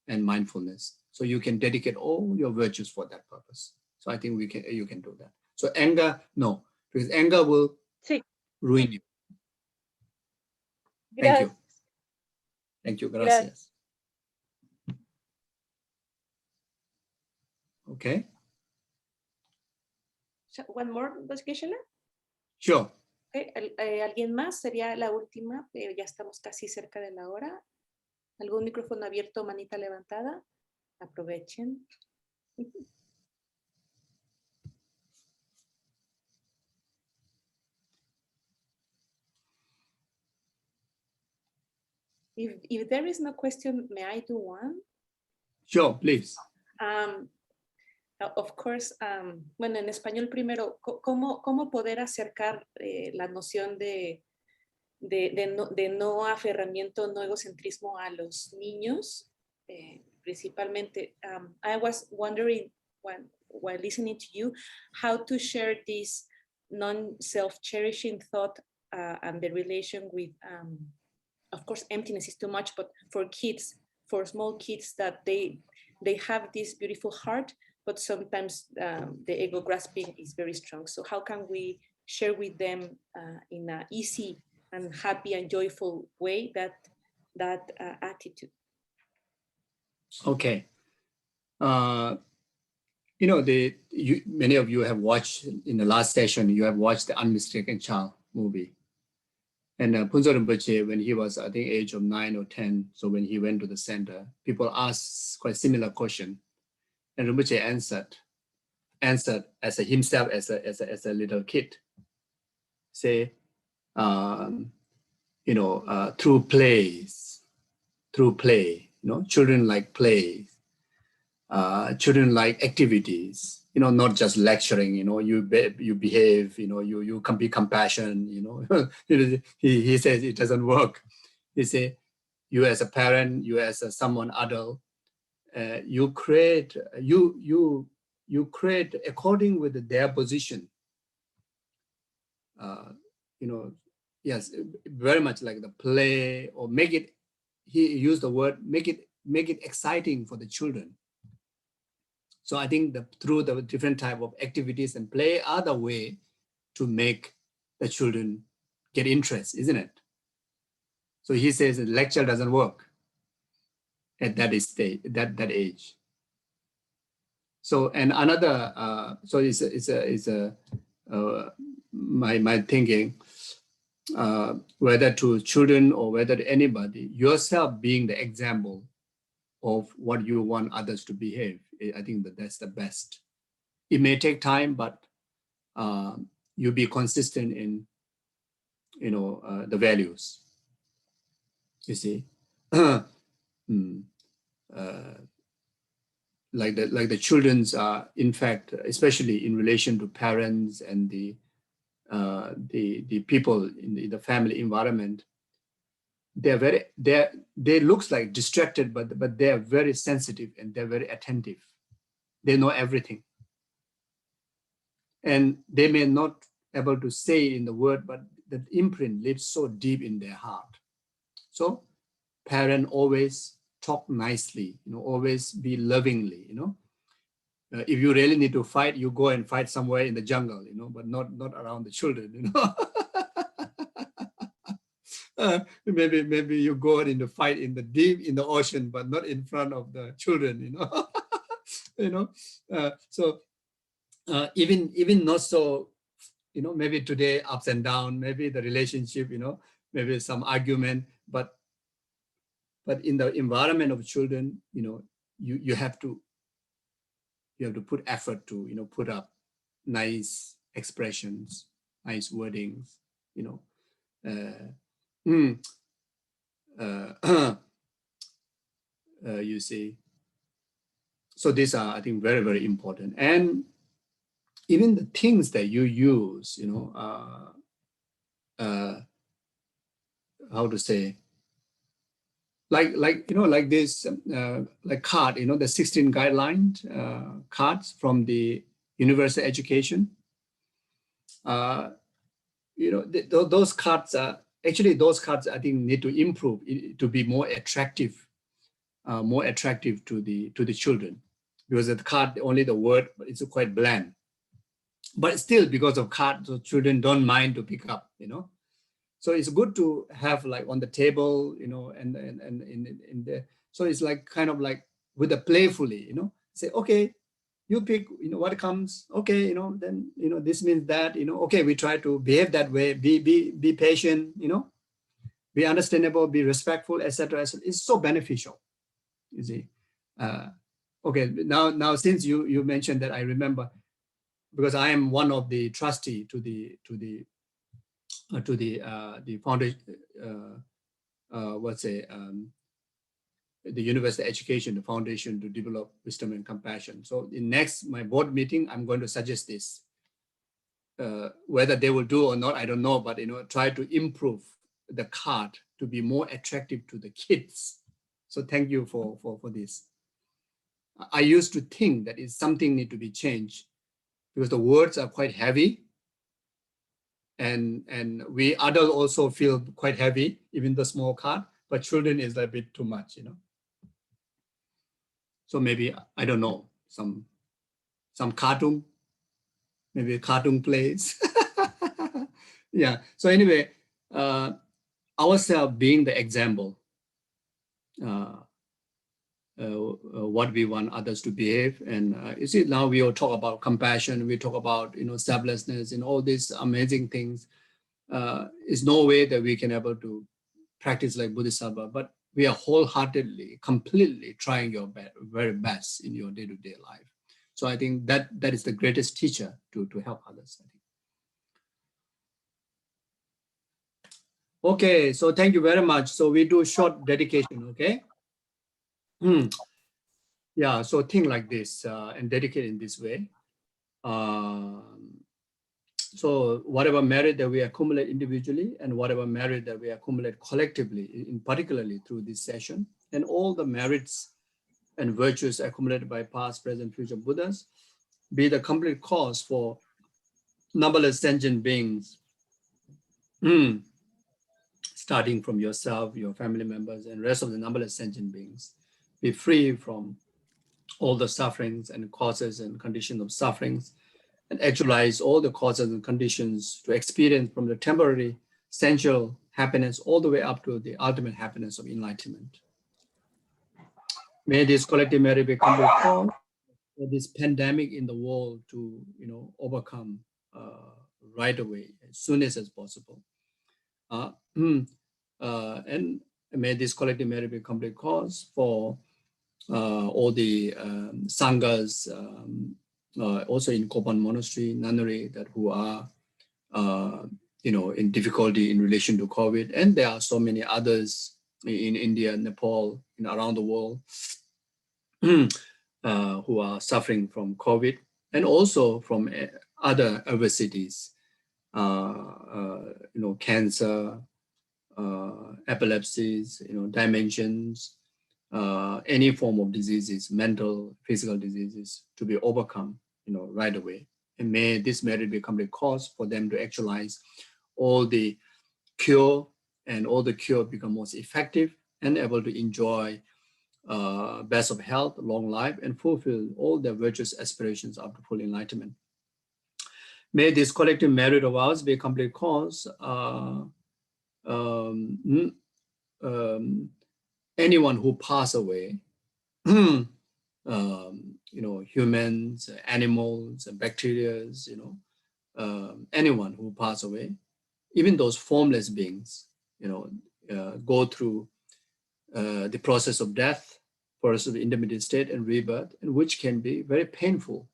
D: and mindfulness. So you can dedicate all your virtues for that purpose. So I think you can do that. So anger, no, because anger will ruin you. Thank you. Thank you. Gracias. Okay.
C: One more, Gueshe?
D: Sure.
C: Okay. ¿Alguien más? Sería la última. Ya estamos casi cerca de la hora. ¿Algún micrófono abierto, manita levantada? Aprovechen. If there is no question, may I do one?
D: Sure, please.
C: Of course, bueno, en español primero, ¿cómo poder acercar la noción de no aferramiento, no egocentrismo a los niños? Principalmente, I was wondering while listening to you, how to share this non-self-cherishing thought and the relation with, of course, emptiness is too much, but for kids, for small kids, that they have this beautiful heart, but sometimes the ego grasping is very strong. So how can we share with them in an easy and happy and joyful way that attitude?
D: Okay. Many of you have watched in the last session, you have watched the Unmistaken Child movie. And Punzo Rinpoche, when he was, I think, age of 9 or 10, so when he went to the center, people asked quite similar question. And Rinpoche answered as himself as a little kid. Say, through play, children like play, children like activities, not just lecturing, you behave, you can be compassionate, he says it doesn't work. He say, you as a parent, you as someone adult, you create according with their position, yes, very much like the play, or make it, he used the word, make it exciting for the children. So I think through the different type of activities and play are the way to make the children get interest, isn't it? So he says the lecture doesn't work at that stage, that age. So, and another, so it's my thinking, whether to children or whether to anybody, yourself being the example of what you want others to behave. I think that's the best. It may take time, but you be consistent in, the values. You see, like the children's are, in fact, especially in relation to parents and the people in the family environment, they looks like distracted, but they are very sensitive and they're very attentive. They know everything, and they may not able to say it in the word, but the imprint lives so deep in their heart. So parent always talk nicely, always be lovingly, if you really need to fight, you go and fight somewhere in the jungle, but not around the children, maybe you go in the fight in the deep in the ocean, but not in front of the children, so even not so, maybe today ups and down, maybe the relationship, maybe some argument, but in the environment of children, you have to put effort to, put up nice expressions, nice wordings, you see. So these are, I think, very, very important. And even the things that you use, how to say, like this, like card, the 16 guideline cards from the universal education. Those cards are actually, those cards I think need to improve to be more attractive to the children, because the card, only the word, but it's quite bland. But still, because of cards, so children don't mind to pick up, So it's good to have like on the table, and in the, so it's like kind of like with a playfully, say, okay, you pick, what comes, okay, then, this means that, okay, we try to behave that way, be patient, be understandable, be respectful, etc. It's so beneficial, you see. Okay, now since you mentioned that, I remember, because I am one of the trustee to the foundation, the University Education, the foundation to develop wisdom and compassion. So in next, my board meeting, I'm going to suggest this. Whether they will do or not, I don't know, but try to improve the card to be more attractive to the kids. So thank you for this. I used to think that it's something need to be changed because the words are quite heavy. And we adults also feel quite heavy, even the small card, but children is a bit too much, So maybe, I don't know, some cartoon, maybe a cartoon plays. Yeah, so anyway, ourselves being the example, what we want others to behave. And you see, now we all talk about compassion, we talk about, selflessness and all these amazing things. Is no way that we can able to practice like Bodhisattva, but we are wholeheartedly, completely trying your very best in your day-to-day life. So I think that is the greatest teacher to help others, I think. Okay, so thank you very much. So we do short dedication, okay? Yeah, so think like this and dedicate in this way. So whatever merit that we accumulate individually and whatever merit that we accumulate collectively, in particularly through this session, and all the merits and virtues accumulated by past, present, future Buddhas, be the complete cause for numberless sentient beings starting from yourself, your family members, and rest of the numberless sentient beings. Be free from all the sufferings and causes and conditions of sufferings, and actualize all the causes and conditions to experience from the temporary sensual happiness all the way up to the ultimate happiness of enlightenment. May this collective merit become the cause for this pandemic in the world to, overcome right away, as soon as possible. And may this collective merit be complete cause for all the sanghas, also in Kopan Monastery, nunnery, that who are, in difficulty in relation to COVID. And there are so many others in India, Nepal, around the world, who are suffering from COVID, and also from other obesities, cancer, epilepsies, dimensions, any form of diseases, mental, physical diseases, to be overcome, right away. And may this merit become the cause for them to actualize all the cure, and all the cure become most effective and able to enjoy best of health, long life, and fulfill all their virtuous aspirations after full enlightenment. May this collective merit of ours be a complete cause. Anyone who pass away, humans, animals, bacteria, anyone who pass away, even those formless beings, go through the process of death, process of the intermediate state and rebirth, and which can be very painful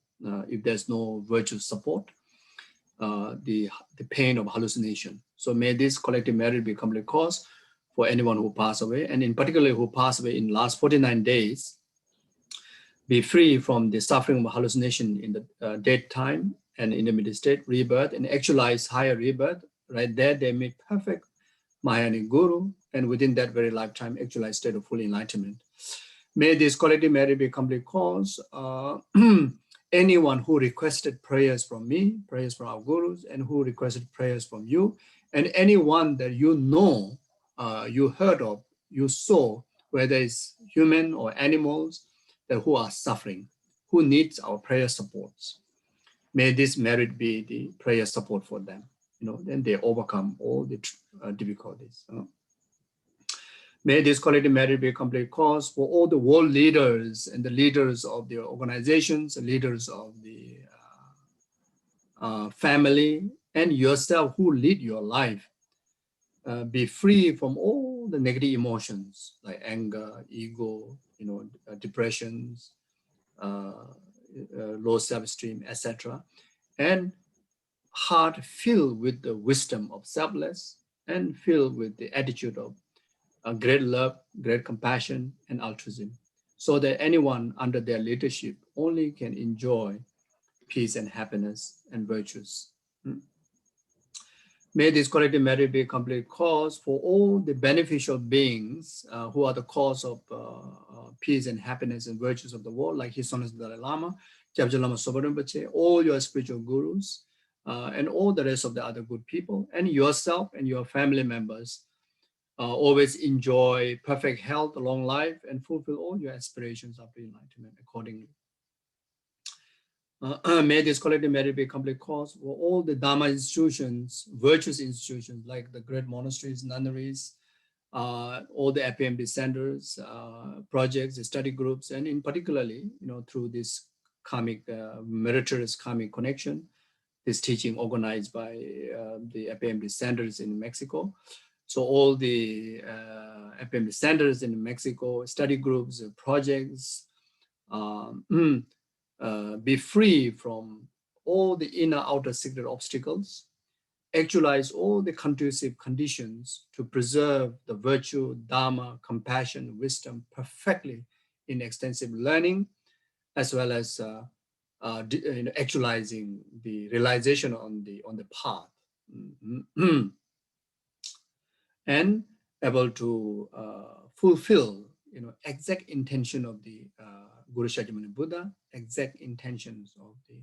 D: if there's no virtuous support, the pain of hallucination. So may this collective merit be complete cause for anyone who passed away, and in particular who passed away in the last 49 days, be free from the suffering of hallucination in the dead time and intermediate state, rebirth, and actualize higher rebirth. Right there, they meet perfect Mahayana Guru, and within that very lifetime, actualize state of full enlightenment. May this collective merit be complete cause. Anyone who requested prayers from me, prayers from our gurus, and who requested prayers from you, and anyone that you know, you heard of, you saw, whether it's human or animals, that who are suffering, who needs our prayer supports. May this merit be the prayer support for them. Then they overcome all the difficulties. May this collective merit be a complete cause for all the world leaders and the leaders of the organizations, the leaders of the family, and yourself who lead your life. Be free from all the negative emotions like anger, ego, depressions, low self-esteem, etc. And heart filled with the wisdom of selfless, and filled with the attitude of great love, great compassion, and altruism, so that anyone under their leadership only can enjoy peace and happiness and virtues. May this collective merit be a complete cause for all the beneficial beings who are the cause of peace and happiness and virtues of the world, like His Holiness Dalai Lama, Gueshe Lama Sopa Rimpoché, all your spiritual gurus, and all the rest of the other good people, and yourself and your family members. Always enjoy perfect health, long life, and fulfill all your aspirations after enlightenment accordingly. May this collective merit be a complete cause for all the Dharma institutions, virtuous institutions like the great monasteries, nunneries, all the FPMD centers, projects, study groups, and in particularly, through this karmic, meritorious karmic connection, this teaching organized by the FPMD centers in Mexico. So all the FPMD centers in Mexico, study groups, projects, be free from all the inner outer secret obstacles, actualize all the conducive conditions to preserve the virtue, dharma, compassion, wisdom perfectly in extensive learning, as well as actualizing the realization on the path, and able to fulfill exact intention of the Guru Shakyamuni Buddha, exact intentions of the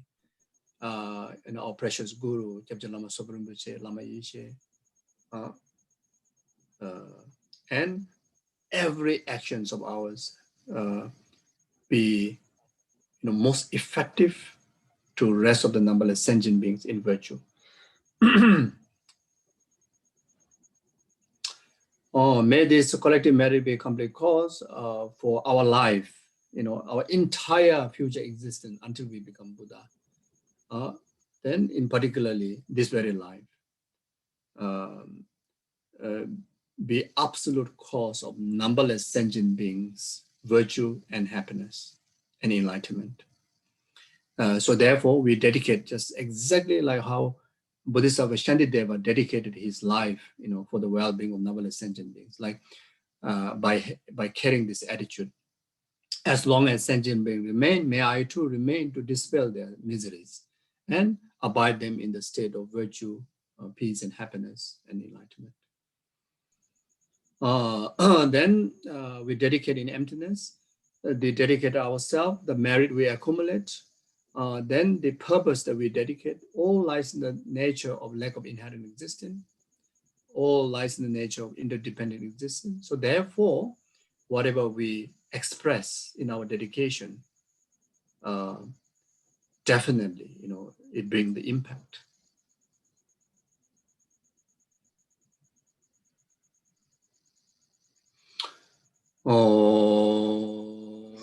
D: our precious Guru, Gueshe Lama Sopa Rimpoché, Lama Yeshe, and every actions of ours be most effective to rest of the numberless sentient beings in virtue. May this collective merit be a complete cause for our life, our entire future existence until we become Buddha. Then in particularly this very life, be absolute cause of numberless sentient beings, virtue and happiness and enlightenment. So therefore, we dedicate just exactly like how Bodhisattva Shantideva dedicated his life, for the well-being of numberless sentient beings, like by carrying this attitude. As long as sentient beings remain, may I too remain to dispel their miseries and abide them in the state of virtue, peace and happiness and enlightenment. Then we dedicate in emptiness, we dedicate ourselves, the merit we accumulate, then the purpose that we dedicate, all lies in the nature of lack of inherent existence, all lies in the nature of interdependent existence. So therefore, whatever we express in our dedication, definitely, it brings the impact.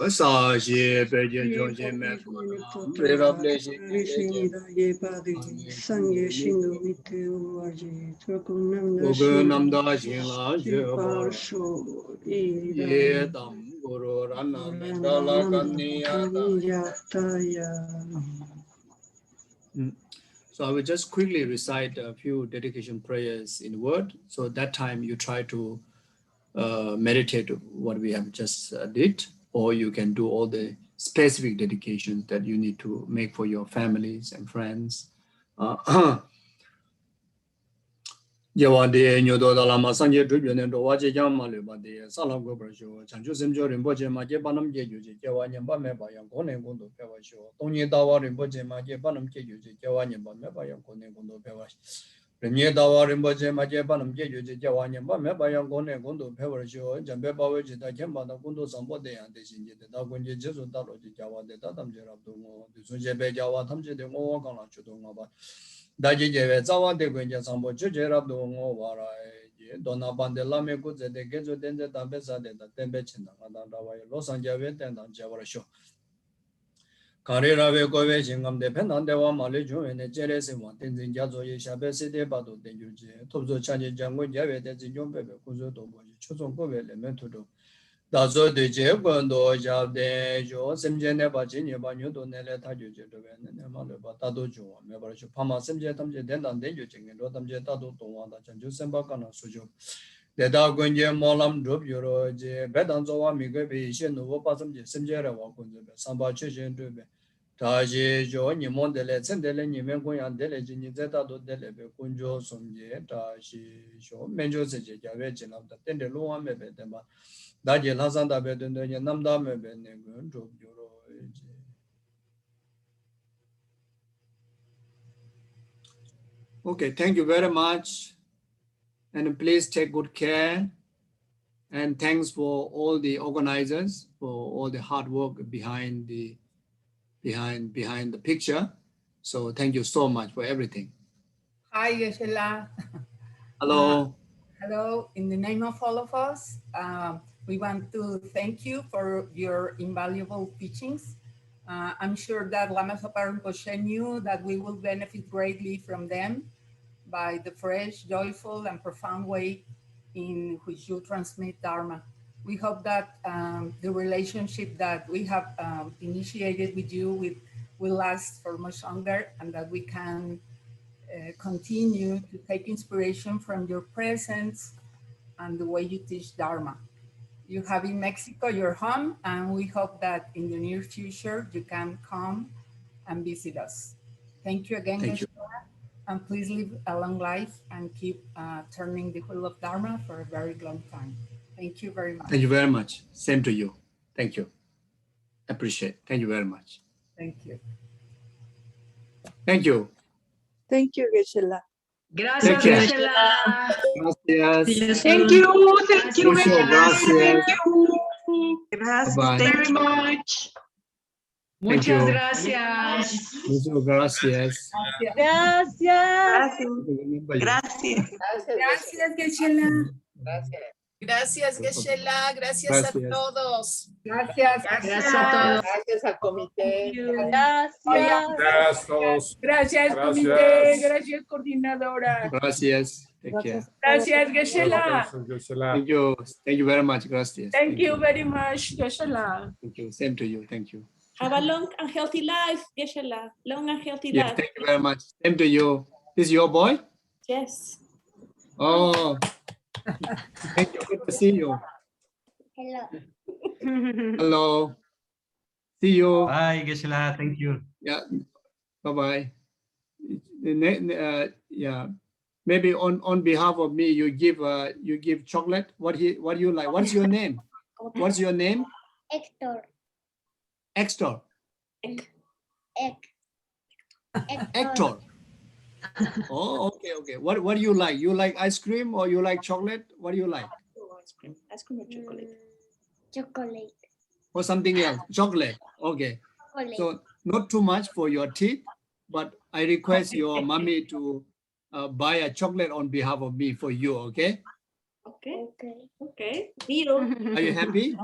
D: Saji Beji Joji So I will just quickly recite a few dedication prayers in word. So at that time you try to meditate what we have just did, or you can do all the specific dedications that you need to make for your families and friends. Yawade nyodo Dalai Lama sanje dribune do waje jama le bade salam go brasho chanju semjo rimpoche ma je banam je juje je wa nyamba me ba yang gone gondo pe wa sho tongye dawa rimpoche ma je banam je juje je wa nyamba me ba yang gone gondo pe wa renye dawa rimpoche ma je banam je juje je wa nyamba me ba yang gone gondo pe wa sho jambe ba we je da jamba da gondo sambo de ya de shin je de da gonje je so da lo je jawa de da tam je rab do ngo de so je be jawa tham je de ngo wa kan la chu do ngo ba Daji Jeve Zawa de Gwenja Sambo Chujerab do Ngo Wara Dona Bande Lame Guze de Gezo Denze Tambesa de Tembe Chinda Rawa Los Angeles Tendan Javara Show. Karira Kove Chingam de Penandewa Mali Juene Jeresi Tenzin Jazo Shabe City Bado Denjuji, Tobzo Chaji Jango Jave de Zinjom Bebe Kuzo Tobo, Chuzon Kove Lementudo. Dazo de Jebando Javde Jo, Semjene Bajini Banyudo Nele Taju Maleba Tado Jo, Mebarshu Pama Semje Tamje Dendan Deju Jing, Rotamje Tado Tonga, Chanju Sembakana Sujo. The Dagunje Molam Drup Euro, Bedanzoa Migabe, Shenu Pasam, Semjera Wakunze, Samba Chishin Dube. Taji Jo, Nimondele, Sendele, Nimengoyan Delejin, Zeta do Delebe, Kunjo Sumje, Tashi Jo, Menjo Seja, Javechin of the Tende Lua Mebetema. Okay, thank you very much. And please take good care. And thanks for all the organizers for all the hard work behind the picture. So thank you so much for everything.
F: Hi, Gueshe La.
D: Hello.
F: Hello. In the name of all of us, we want to thank you for your invaluable teachings. I'm sure that Lama Zopa Rimpoché knew that we will benefit greatly from them by the fresh, joyful, and profound way in which you transmit Dharma. We hope that the relationship that we have initiated with you will last for much longer, and that we can continue to take inspiration from your presence and the way you teach Dharma. You have in Mexico your home, and we hope that in the near future you can come and visit us. Thank you again, Gueshe, and please live a long life and keep turning the wheel of Dharma for a very long time. Thank you very much.
D: Thank you very much. Same to you. Thank you. Appreciate. Thank you very much.
F: Thank you.
D: Thank you.
G: Thank you, Gueshe La.
H: Gracias, Gueshe La.
D: Gracias.
G: Thank you
D: Muchas
G: very much.
D: gracias.
G: Thank you.
H: Gracias.
D: Bye.
G: Very much.
D: Thank you.
G: Muchas gracias.
D: Muchas gracias.
A: Gracias.
H: Gracias.
F: Gracias, Gueshe Lama.
I: Gracias, Gueshe Lama. Gracias a
D: Gracias.
I: todos.
F: Gracias.
G: Gracias a todos.
I: Gracias al comité.
A: Gracias.
J: Gracias a todos.
F: Gracias,
J: Gracias.
F: comité. Gracias, coordinadora.
D: Gracias. Take care.
F: Gracias, Gueshe Lama.
J: Gueshe Lama.
D: Thank you. Thank you very much. Gracias.
F: Thank you very much, Gueshe Lama.
D: Thank you. Same to you. Thank you.
C: Have a long and healthy life, Gueshe Lama. Long and healthy
D: Yeah,
C: life.
D: thank you very much. Same to you. This is your boy?
C: Yes.
D: Oh. Thank you. Good to see you.
K: Hello.
D: Hello. See you.
L: Bye, Gueshe Lama. Thank you.
D: Yeah. Bye-bye. Yeah. Maybe on behalf of me, you give chocolate. What you like? What's your name? What's your name?
K: Hector.
D: Hector. Hector. Oh, okay. What do you like? You like ice cream or you like chocolate? What do you like?
C: Ice cream or chocolate?
K: Chocolate.
D: Or something else? Chocolate. Okay.
K: Chocolate.
D: So not too much for your teeth, but I request your mommy to buy a chocolate on behalf of me for you. Okay?
C: Okay.
K: Okay.
C: Okay. Deal.
D: Are you happy?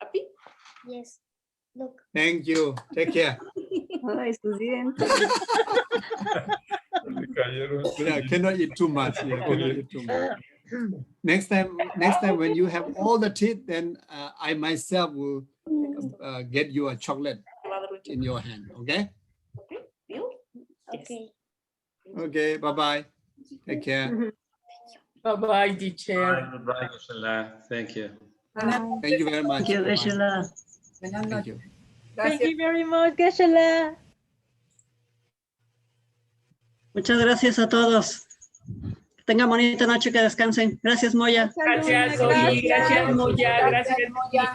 C: Happy?
K: Yes. Look.
D: Thank you. Take care.
H: Ay, sus dientes.
J: Le cayeron.
D: Yeah, cannot eat too much. Yeah, cannot eat too much. Next time when you have all the teeth, then I myself will get you a chocolate in your hand. Okay?
C: Okay. Deal?
K: Okay.
D: Okay. Bye-bye. Take care.
F: Bye-bye, teacher.
L: Goodbye, Gueshe Lama. Thank you.
D: Thank you very much.
H: Thank you, Gueshe Lama.
D: Thank you.
A: Thank you very much, Gueshe Lama.
H: Muchas gracias a todos. Tengan bonita noche, que descansen. Gracias, Moya.
F: Gracias, Oli. Gracias, Moya. Gracias, Moya.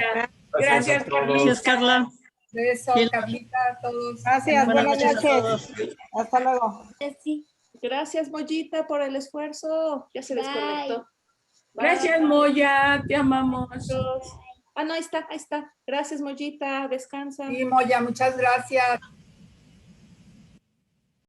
F: Gracias,
H: Gracias, Carla.
F: Beso,
H: Bien.
F: Carlita, a todos.
H: Gracias, buenas noches a todos.
K: Hasta luego. Sí.
C: Gracias, Mollita, por el esfuerzo. Ya se
K: Bye.
C: desconectó. Bye.
F: Gracias, Moya. Te amamos.
C: Ah, no, ahí está. Gracias, Mollita. Descansa.
F: Sí, Moya, muchas gracias.